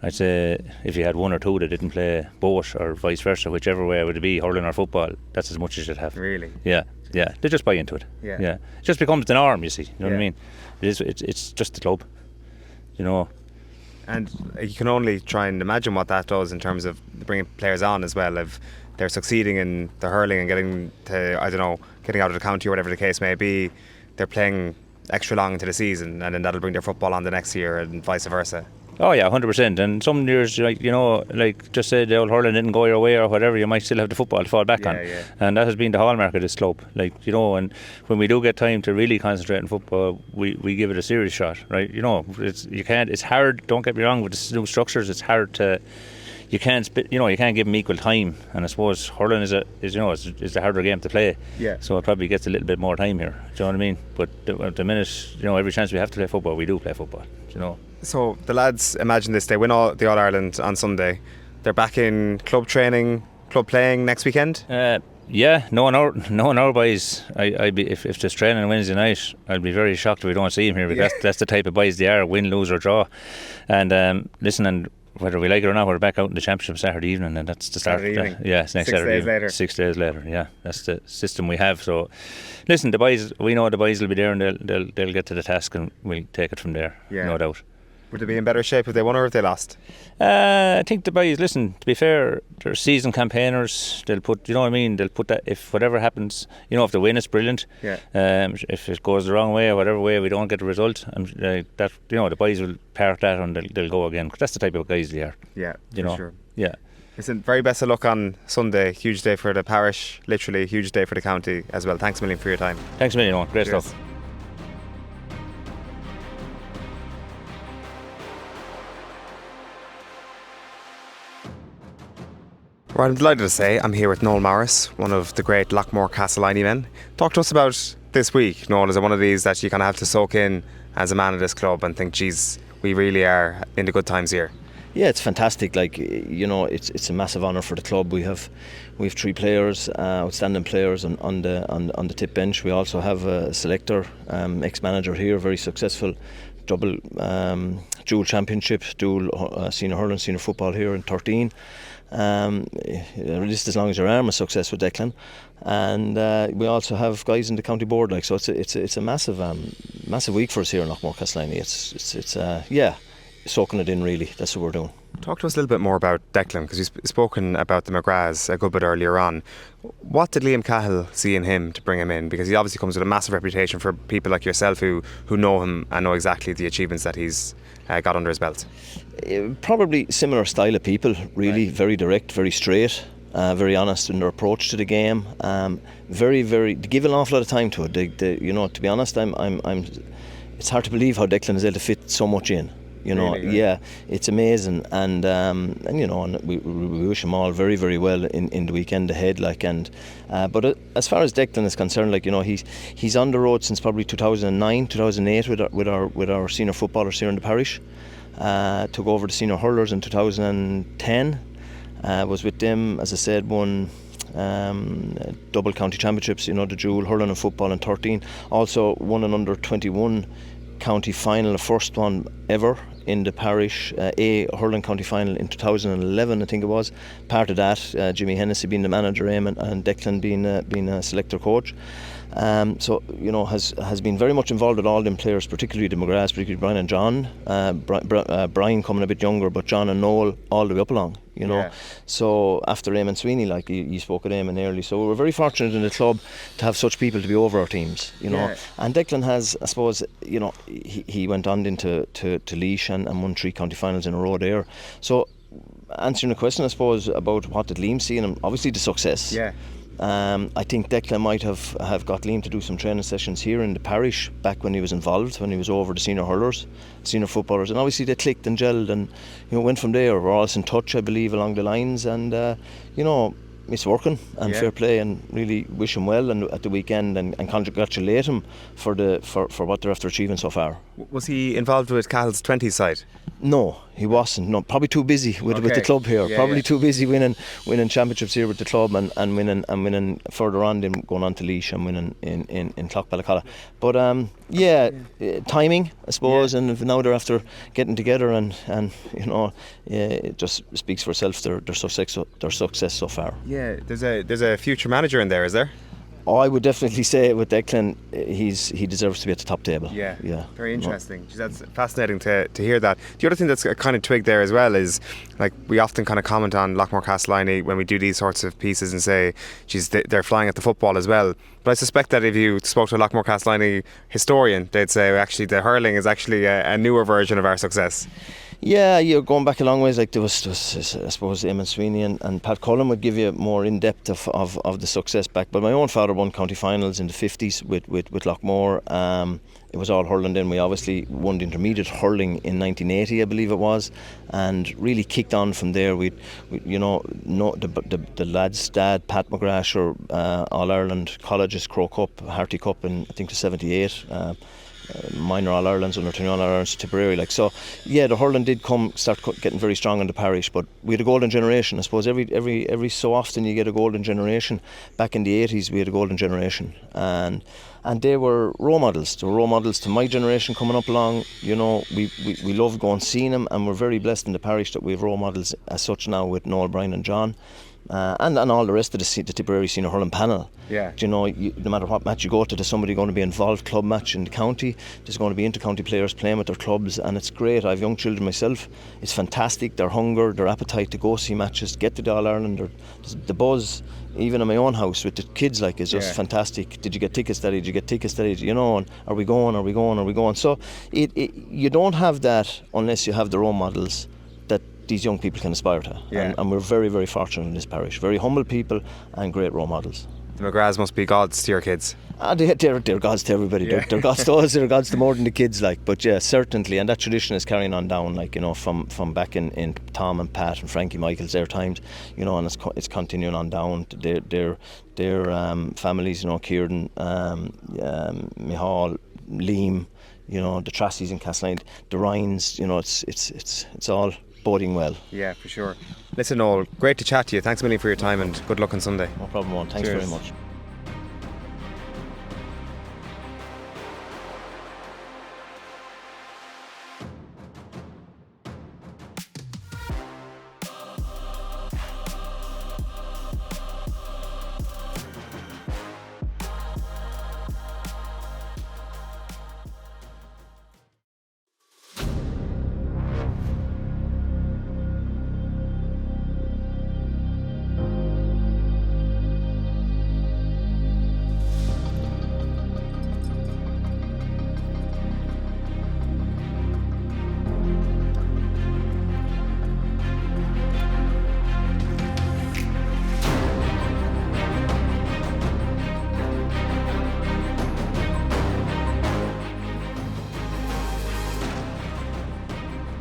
I'd say if you had 1 or 2 that didn't play both, or vice versa, whichever way it would be, hurling or football, that's as much as you'd have. Really? Yeah. They just buy into it. Yeah. It just becomes the norm, you see. You know what I mean? It's just the club. you know. And you can only try and imagine what that does in terms of bringing players on as well. If they're succeeding in the hurling and getting to, I don't know, getting out of the county or whatever the case may be, they're playing extra long into the season, and then that'll bring their football on the next year and vice versa. Oh yeah, 100%. And some years, like, you know, like just say the old hurling didn't go your way or whatever, you might still have the football to fall back on. Yeah. And that has been the hallmark of this club. Like, you know, and when we do get time to really concentrate on football, we give it a serious shot, right? You know, it's hard, don't get me wrong, with the new structures, it's hard to, you can't give them equal time. And I suppose hurling is a harder game to play. Yeah. So it probably gets a little bit more time here. Do you know what I mean? But at the minute, you know, every chance we have to play football, we do play football. You know. So the lads, imagine this: they win the All Ireland on Sunday. They're back in club training, club playing next weekend. Yeah, knowing our boys, I'd be if there's training Wednesday night, I'd be very shocked if we don't see them here. Because that's the type of boys they are: win, lose or draw. And listen, and whether we like it or not, we're back out in the championship Saturday evening, and that's the start. Saturday evening. Yeah, it's next Saturday. 6 days later. 6 days later. Yeah, that's the system we have. So, listen, the boys, we know the boys will be there, and they'll get to the task, and we'll take it from there. Yeah. No doubt. Would they be in better shape if they won or if they lost? I think the boys, listen, to be fair, they're seasoned campaigners. They'll put, you know what I mean, they'll put that, if whatever happens, you know, if they win, it's brilliant. Yeah. If it goes the wrong way or whatever way, we don't get the result, that, you know, the boys will park that and they'll go again. 'Cause that's the type of guys they are. Yeah, you know. sure. Yeah. Listen, very best of luck on Sunday. Huge day for the parish, literally a huge day for the county as well. Thanks a million for your time. Thanks a million, Eoin. Great Cheers. stuff. Right, I'm delighted to say I'm here with Noel Morris, one of the great Lockmore-Castelleiney men. Talk to us about this week. Noel, is it one of these that you kind of have to soak in as a man of this club and think, geez, we really are in the good times here? Yeah, it's fantastic. Like, you know, it's a massive honour for the club. We have 3 players, outstanding players on the Tipp bench. We also have a selector, ex-manager here, very successful, double dual championship, dual senior hurling, senior football here in 13. List as long as your arm, a success with Declan, and we also have guys in the county board. Like, so it's a massive week for us here in Lockmore-Castleiney. It's soaking it in, really. That's what we're doing. Talk to us a little bit more about Declan, because you've spoken about the McGraths a good bit earlier on. What did Liam Cahill see in him to bring him in? Because he obviously comes with a massive reputation for people like yourself who know him and know exactly the achievements that he's got under his belt. Probably similar style of people, really. Right. Very direct, very straight, very honest in their approach to the game. Very, they give an awful lot of time to it. You know, to be honest, it's hard to believe how Declan is able to fit so much in. You know, really, right? Yeah, it's amazing, and you know, and we wish him all very, very well in the weekend ahead. Like, and but as far as Declan is concerned, like, you know, he's on the road since probably 2009, 2008 with our senior footballers here in the parish. Took over the senior hurlers in 2010. Was with them, as I said, won double county championships. You know, the dual hurling and football in 13. Also won an under 21 county final, the first one ever in the parish, a hurling county final in 2011, I think it was. Part of that, Jimmy Hennessy being the manager, Eamon, and Declan being a selector coach. So, you know, has been very much involved with all them players, particularly the McGraths, particularly Brian and John. Brian coming a bit younger, but John and Noel all the way up along. You know, yeah. So after Eamon Sweeney, like you spoke at Eamon early, so we're very fortunate in the club to have such people to be over our teams. You know, and Declan has, I suppose, you know, he went on into Laois and won 3 county finals in a row there. So answering the question, I suppose, about what did Liam see in him, obviously the success. Yeah. I think Declan might have got Liam to do some training sessions here in the parish back when he was involved, when he was over the senior hurlers, senior footballers, and obviously they clicked and gelled, and, you know, went from there. We're all in touch, I believe, along the lines, and you know, it's working, and fair play, and really wish him well and at the weekend, and congratulate him for what they're after achieving so far. Was he involved with Cahill's 20s side? No, he wasn't. No, probably too busy with the club here. Probably too busy winning championships here with the club, and winning further on, then going on to Laois and winning in Clough-Ballacalla. But timing, I suppose, and now they're after getting together, and you know, it just speaks for itself. Their success so far. Yeah, there's a future manager in there, is there? I would definitely say with Declan, he deserves to be at the top table. Yeah. Very interesting. That's fascinating to hear that. The other thing that's kind of twigged there as well is, like, we often kind of comment on Lockmore-Castellany when we do these sorts of pieces and say, geez, they're flying at the football as well. But I suspect that if you spoke to a Lockmore-Castellany historian, they'd say actually the hurling is actually a newer version of our success. Yeah, you're going back a long ways. Like there was I suppose Eamon Sweeney and Pat Cullen would give you more in depth of the success back. But my own father won county finals in the 50s with Lockmore. It was all hurling then. We obviously won the intermediate hurling in 1980, I believe it was, and really kicked on from there. We the lad's dad, Pat McGrath, All Ireland colleges, Crow Cup, Harty Cup in I think the 78. Minor All Irelands, under 21 All Irelands, Tipperary. Like so, yeah, the hurling did start getting very strong in the parish. But we had a golden generation. I suppose every so often you get a golden generation. Back in the 80s, we had a golden generation, and they were role models. They were role models to my generation coming up along. You know, we love going seeing them, and we're very blessed in the parish that we have role models as such now with Noel, Brian, and John. And all the rest of the Tipperary senior hurling panel. Yeah. Do you know, no matter what match you go to, there's somebody going to be involved club match in the county. There's going to be inter-county players playing with their clubs, and it's great. I have young children myself. It's fantastic. Their hunger, their appetite to go see matches, get to the All Ireland, the buzz. Even in my own house with the kids, like, is just fantastic. Did you get tickets, Daddy? Did you get tickets, Daddy? You know, and are we going? Are we going? Are we going? So you don't have that unless you have the role models that these young people can aspire to. And we're very, very fortunate in this parish. Very humble people and great role models. The McGraths must be gods to your kids. They're gods to everybody. They're gods to us. They're gods to more than the kids. Like, but yeah, certainly, and that tradition is carrying on down. Like, you know, from back in Tom and Pat and Frankie Michaels their times. You know, and it's continuing on down to their families. You know, Kieran, Mihal, Liam. You know, the Trassies in Castleiney, the Ryans. You know, it's all boding well. Yeah, for sure. Listen, Noel, great to chat to you. Thanks a million for your time and good luck on Sunday. No problem, Owen. Thanks very much.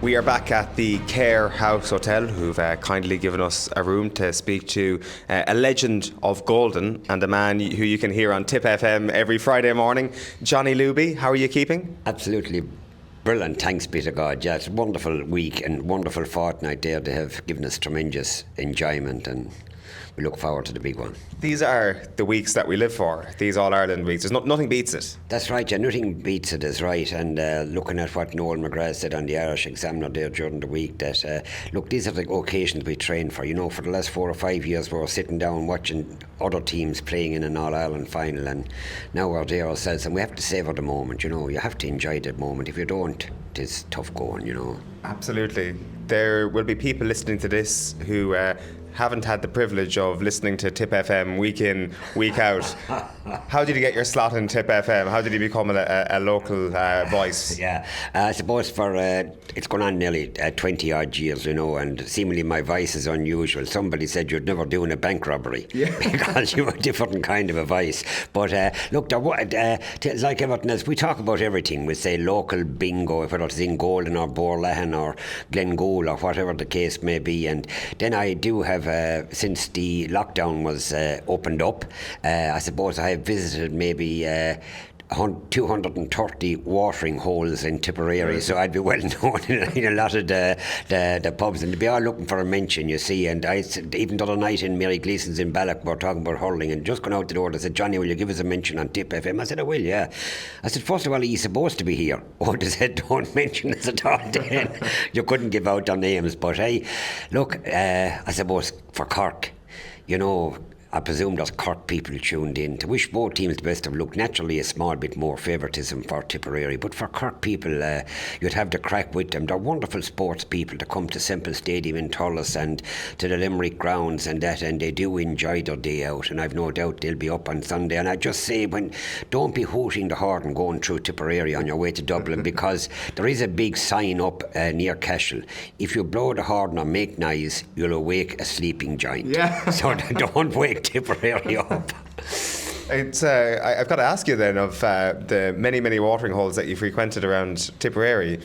We are back at the Cahir House Hotel, who've kindly given us a room to speak to a legend of Golden and a man who you can hear on Tipp FM every Friday morning, Johnny Luby. How are you keeping? Absolutely brilliant, thanks be to God. Yeah, it's a wonderful week and wonderful fortnight there. They have given us tremendous enjoyment and we look forward to the big one. These are the weeks that we live for, these All-Ireland weeks. There's nothing beats it. That's right, yeah, nothing beats it is right. And looking at what Noel McGrath said on the Irish Examiner there during the week, that look, these are the occasions we train for. You know, for the last 4 or 5 years we were sitting down watching other teams playing in an All-Ireland final, and now we're there ourselves, and we have to savour the moment. You know, you have to enjoy that moment. If you don't, it's tough going, you know. Absolutely. There will be people listening to this who haven't had the privilege of listening to Tipp FM week in, week out. How did you get your slot in Tipp FM? How did you become a local voice? Yeah, I suppose for it's gone on nearly 20 odd years, you know, and seemingly my voice is unusual. Somebody said you'd never do a bank robbery because you were a different kind of a voice. But look, it's like everything else. We talk about everything. We say local bingo, whether it's in Golden or Borlahan or Glengole or whatever the case may be. And then I do have, since the lockdown was opened up, I suppose I have visited maybe 230 watering holes in Tipperary, so I'd be well known in a lot of the pubs, and they'd be all looking for a mention, you see. And I said, even the other night in Mary Gleeson's in Ballock, we were talking about hurling, and just going out the door, they said, Johnny, will you give us a mention on Tipp FM? I said, I will, yeah. I said, first of all, are you supposed to be here? Oh, they said, don't mention us at all then. You couldn't give out their names, but hey, look, I suppose for Cork, you know, I presume there's Cork people tuned in. To wish both teams the best of luck. Naturally, a small bit more favouritism for Tipperary, but for Cork people, you'd have the crack with them. They're wonderful sports people to come to Semple Stadium in Thurles and to the Limerick grounds and that, and they do enjoy their day out. And I've no doubt they'll be up on Sunday. And I just say, don't be hooting the horn going through Tipperary on your way to Dublin, because there is a big sign up near Cashel. If you blow the horn or make noise, you'll awake a sleeping giant. Yeah. So don't wake Tipperary up. It's, I've got to ask you then, of the many watering holes that you frequented around Tipperary,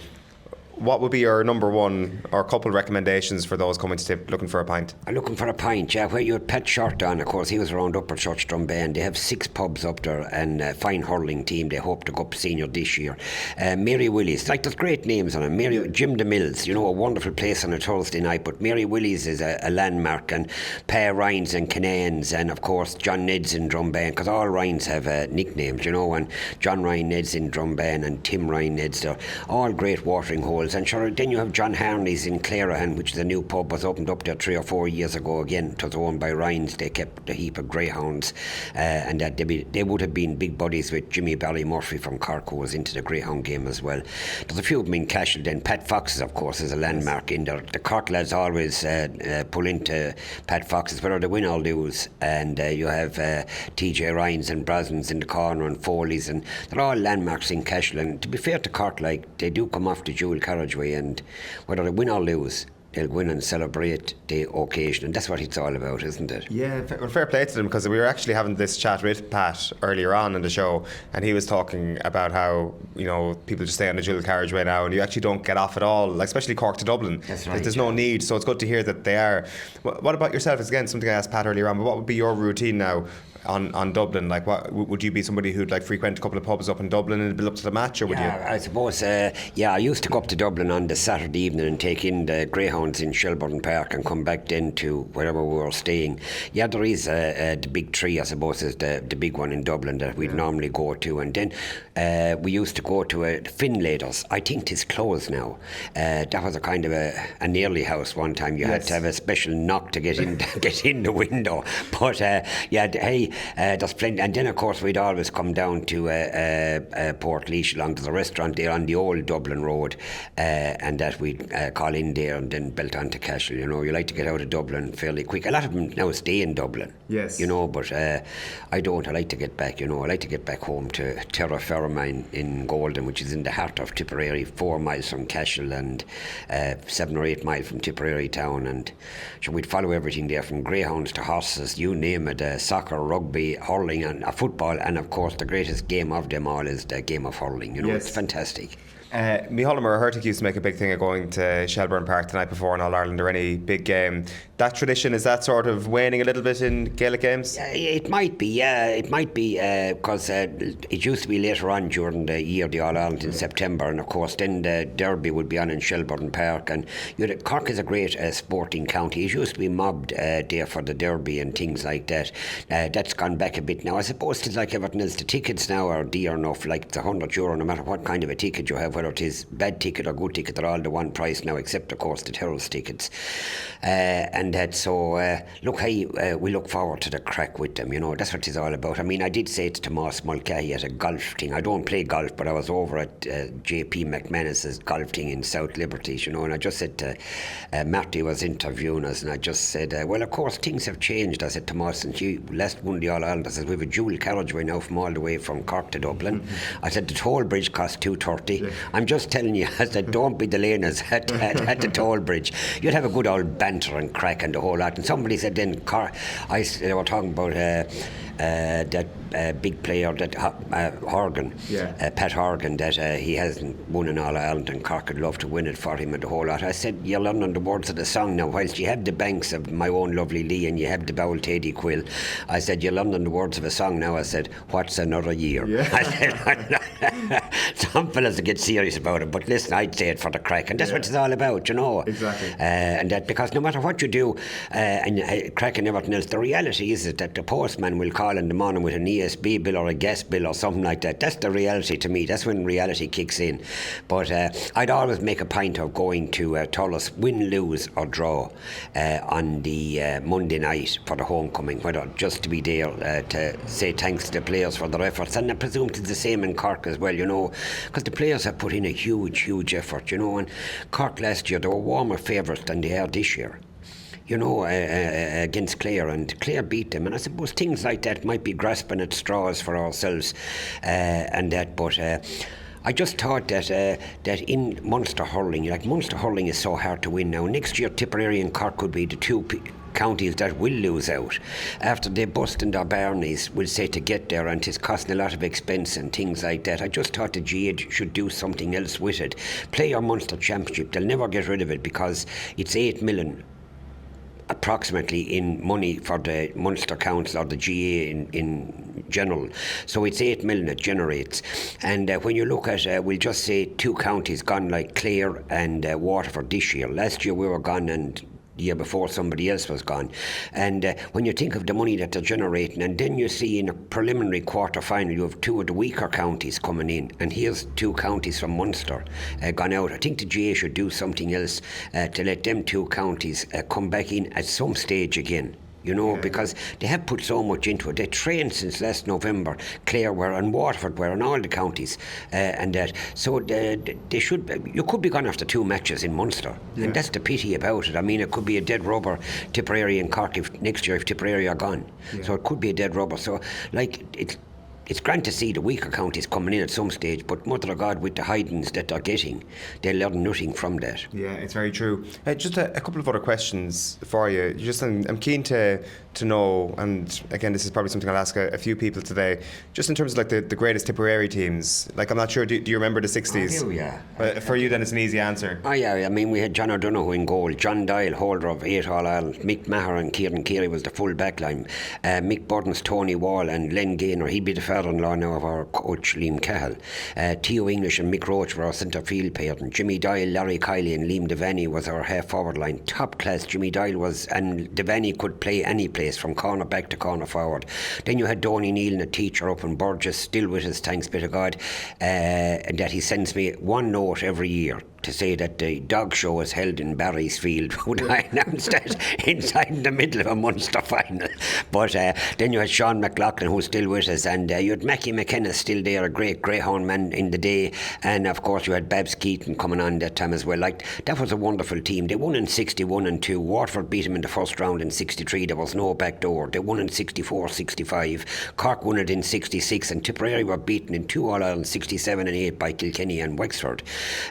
what would be your number one or couple recommendations for those coming to Tipp looking for a pint? Looking for a pint, yeah. Where you had Pat Shortt on, of course, he was around Upper Church Drumbain. They have 6 pubs up there and a fine hurling team. They hope to go up senior this year. Mary Willie's, like there's great names on them. Jim the Mills, a wonderful place on a Thursday night, but Mary Willie's is a landmark, and Pa Ryan's and Canaan's, and of course John Ned's in Drumbain, because all Ryans have nicknames, and John Ryan Ned's in Drumbain and Tim Ryan Ned's, they're all great watering holes. And sure, then you have John Harney's in Clarahan, which is a new pub, was opened up there 3 or 4 years ago. Again, it was owned by Ryans. They kept a heap of greyhounds, and that they would have been big buddies with Jimmy Ballymurphy from Cork, who was into the greyhound game as well. There's a few of them in Cashel. Then Pat Fox's, of course, is a landmark in there. The Cork lads always pull into Pat Fox's, whether they win or lose. And you have TJ Ryans and Brosnans in the corner, and Foley's, and they're all landmarks in Cashel. And to be fair to Cork, they do come off the dual carriageway, and whether they win or lose, they'll win and celebrate the occasion, and that's what it's all about, isn't it? Yeah, well, fair play to them, because we were actually having this chat with Pat earlier on in the show, and he was talking about how people just stay on the dual carriageway now, and you actually don't get off at all, like especially Cork to Dublin. That's right. There's no need, so it's good to hear that they are. What about yourself? It's again something I asked Pat earlier on, but what would be your routine now on Dublin? Like, what would you be somebody who'd frequent a couple of pubs up in Dublin and build up to the match, or would you? I suppose, I used to go up to Dublin on the Saturday evening and take in the greyhounds in Shelburne Park and come back then to wherever we were staying. Yeah, there is the big tree, I suppose, is the big one in Dublin that we'd normally go to, and then we used to go to Finlader's. I think it's closed now. That was a kind of a nearly house one time. You had to have a special knock to get in the window. But there's plenty. And then of course we'd always come down to Port Leash along to the restaurant there on the old Dublin Road, and that we'd call in there and then belt on to Cashel. You like to get out of Dublin fairly quick. A lot of them now stay in Dublin. Yes. But I don't. I like to get back. I like to get back home to Terra Firma in Golden, which is in the heart of Tipperary, 4 miles from Cashel and 7 or 8 miles from Tipperary town. And so we'd follow everything there, from greyhounds to horses, you name it, soccer, rugby, hurling and football, and of course the greatest game of them all is the game of hurling. It's fantastic. Micheál Hurtig used to make a big thing of going to Shelburne Park the night before in All-Ireland or any big game. That tradition, is that sort of waning a little bit in Gaelic games? It might be, because it used to be later on during the year, the All-Ireland in September, and of course then the Derby would be on in Shelburne Park, and Cork is a great sporting county. It used to be mobbed there for the Derby and things like that. That's gone back a bit now. I suppose it's like everything else. The tickets now are dear enough, like the €100, no matter what kind of a ticket you have, whether it is bad ticket or good ticket, they're all the one price now, except of course the Terrors tickets. And that, so look, we look forward to the crack with them. That's what it's all about. I mean, I did say to Tomas Mulcahy at a golf thing. I don't play golf, but I was over at JP McManus's golf thing in South Liberty, and I just said to Marty was interviewing us, and I just said, well, of course things have changed. I said, Tomas, since you last won the All-Ireland, I said, we have a dual carriageway now from all the way from Cork to Dublin. I said, the toll bridge costs $2.30. I'm just telling you, I said, don't be delaying us at the toll bridge. You'd have a good old banter and crack and the whole lot. And somebody said then, they were talking about that big player, that Horgan, Pat Horgan, that he hasn't won an All-Ireland and Cork would love to win it for him and the whole lot. I said, you're learning the words of the song now. Whilst you have the banks of My Own Lovely Lee and you have the Bowl Teddy Quill, I said, you're learning the words of a song now. I said, what's another year? I said, some fellas get serious about it, but listen, I'd say it for the crack, and that's what it's all about, you know. Exactly. And that, because no matter what you do, and crack and everything else, the reality is that the postman will call in the morning with an ESB bill or a gas bill or something like that. That's the reality to me. That's when reality kicks in. But I'd always make a point of going to Thurles, win, lose or draw on the Monday night for the homecoming, whether just to be there to say thanks to the players for their efforts. And I presume it's the same in Cork as well, you know, because the players have put in a huge effort, you know. And Cork last year, they were warmer favourites than they are this year, you know, against Clare, and Clare beat them. And I suppose things like that might be grasping at straws for ourselves and that, but I just thought that in Munster hurling, like Munster hurling is so hard to win now. Next year, Tipperary and Cork could be the two counties that will lose out after they bust in their barneys, will say, to get there, and it's costing a lot of expense and things like that. I just thought the GAA should do something else with it. Play your Munster Championship. They'll never get rid of it because it's 8 million approximately in money for the Munster Council or the GAA in general. So it's 8 million it generates. And when you look at, we'll just say 2 counties gone, like Clare and Waterford this year. Last year we were gone, and the year before somebody else was gone. And when you think of the money that they're generating, and then you see in a preliminary quarter final you have 2 of the weaker counties coming in, and here's 2 counties from Munster gone out. I think the GAA should do something else to let them 2 counties come back in at some stage again. You know, because they have put so much into it. They trained since last November. Clare were, and Waterford were, and all the counties, and that. So they should. You could be gone after 2 matches in Munster, and that's the pity about it. I mean, it could be a dead rubber, Tipperary and Cork next year if Tipperary are gone. So it could be a dead rubber. So like it's grand to see the weaker counties coming in at some stage, but mother of God, with the hidings that they're getting, they'll learn nothing from that. Yeah, it's very true. Just a couple of other questions for you. I'm keen to know, and again, this is probably something I'll ask a few people today, just in terms of like the greatest Tipperary teams. Like, I'm not sure, do you remember the 60s? I do, yeah. For you then it's an easy answer. Oh yeah, I mean, we had John O'Donoghue in goal, John Doyle, holder of 8 All-Ireland, Mick Maher and Kieran Carey was the full back line, Mick Burton's Tony Wall and Len Gaynor, he'd be the father-in-law now of our coach Liam Cahill. Theo English and Mick Roach were our centre field pair, and Jimmy Doyle, Larry Kiley and Liam Devaney was our half forward line. Top class Jimmy Doyle was, and Devaney could play any place from corner back to corner forward. Then you had Donny Nealon, a teacher up in Burgess, still with us, thanks be to God, and that he sends me 1 note every year to say that the dog show is held in Barry's Field. Would I announce that inside the middle of a Munster final? But then you had Sean McLaughlin, who's still with us, and you had Mackie McKenna still there, a great greyhound man in the day, and of course you had Babs Keaton coming on that time as well. Like, that was a wonderful team. They won in 61 and 2. Waterford beat them in the first round in 63. There was no back door. They won in 64, 65. Cork won it in 66, and Tipperary were beaten in 2 All-Ireland, 67 and 8 by Kilkenny and Wexford.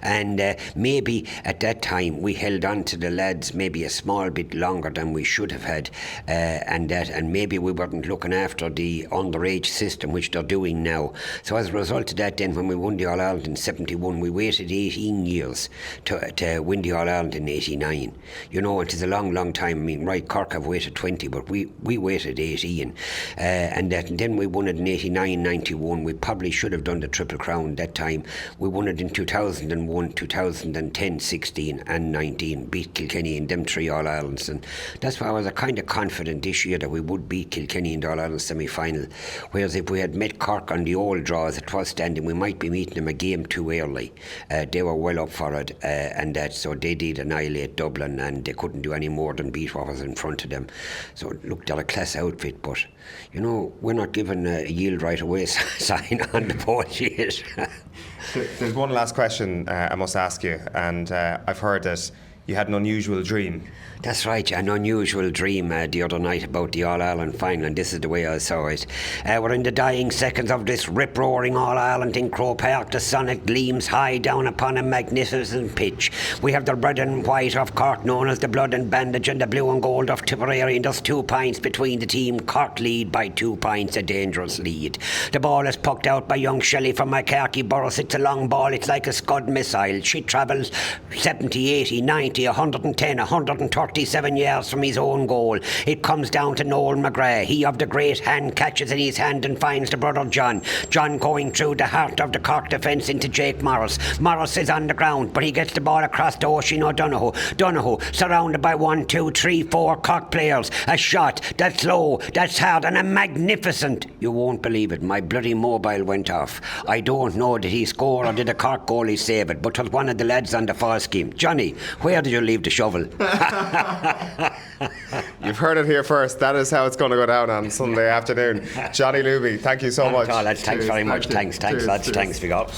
And maybe at that time we held on to the lads maybe a small bit longer than we should have had, and maybe we weren't looking after the underage system, which they're doing now. So as a result of that, then when we won the All-Ireland in 71, we waited 18 years to win the All-Ireland in 89. You know, it is a long time. I mean, right, Cork have waited 20, but we waited 18, and then we won it in 89, 91. We probably should have done the Triple Crown that time. We won it in 2001, 2010, 16 and 19, beat Kilkenny in them 3 All-Irelands, and that's why I was kind of confident this year that we would beat Kilkenny in the All-Ireland semi-final, whereas if we had met Cork on the old draw as it was standing, we might be meeting them a game too early. They were well up for it, and that, so they did annihilate Dublin, and they couldn't do any more than beat what was in front of them. So look, they're a class outfit, but you know, we're not given a yield right away sign on the board yet. There's one last question I must ask you, and I've heard that you had an unusual dream. That's right, an unusual dream the other night about the All-Ireland final, and this is the way I saw it. We're in the dying seconds of this rip-roaring All-Ireland in Croke Park. The sun it gleams high down upon a magnificent pitch. We have the red and white of Cork, known as the blood and bandage, and the blue and gold of Tipperary, and there's 2 points between the team. Cork lead by 2 points, a dangerous lead. The ball is pucked out by young Shelley from McCarthy Burrows. It's a long ball, it's like a Scud missile. She travels 70, 80, 90 120, 110, 137 yards from his own goal. It comes down to Noel McGrath. He of the great hand catches in his hand and finds the brother John. John going through the heart of the Cork defence into Jake Morris. Morris is on the ground, but he gets the ball across to Oisin O'Donoghue. Donoghue surrounded by 1, 2, 3, 4 Cork players. A shot that's low, that's hard, and a magnificent. You won't believe it. My bloody mobile went off. I don't know did he score or did a Cork goalie save it, but it was one of the lads on the fall scheme. Johnny, where did you leave the shovel? You've heard it here first. That is how it's going to go down on Sunday afternoon. Johnny Luby, thank you so much. Thanks very much. Thanks, lads. Thanks, big up.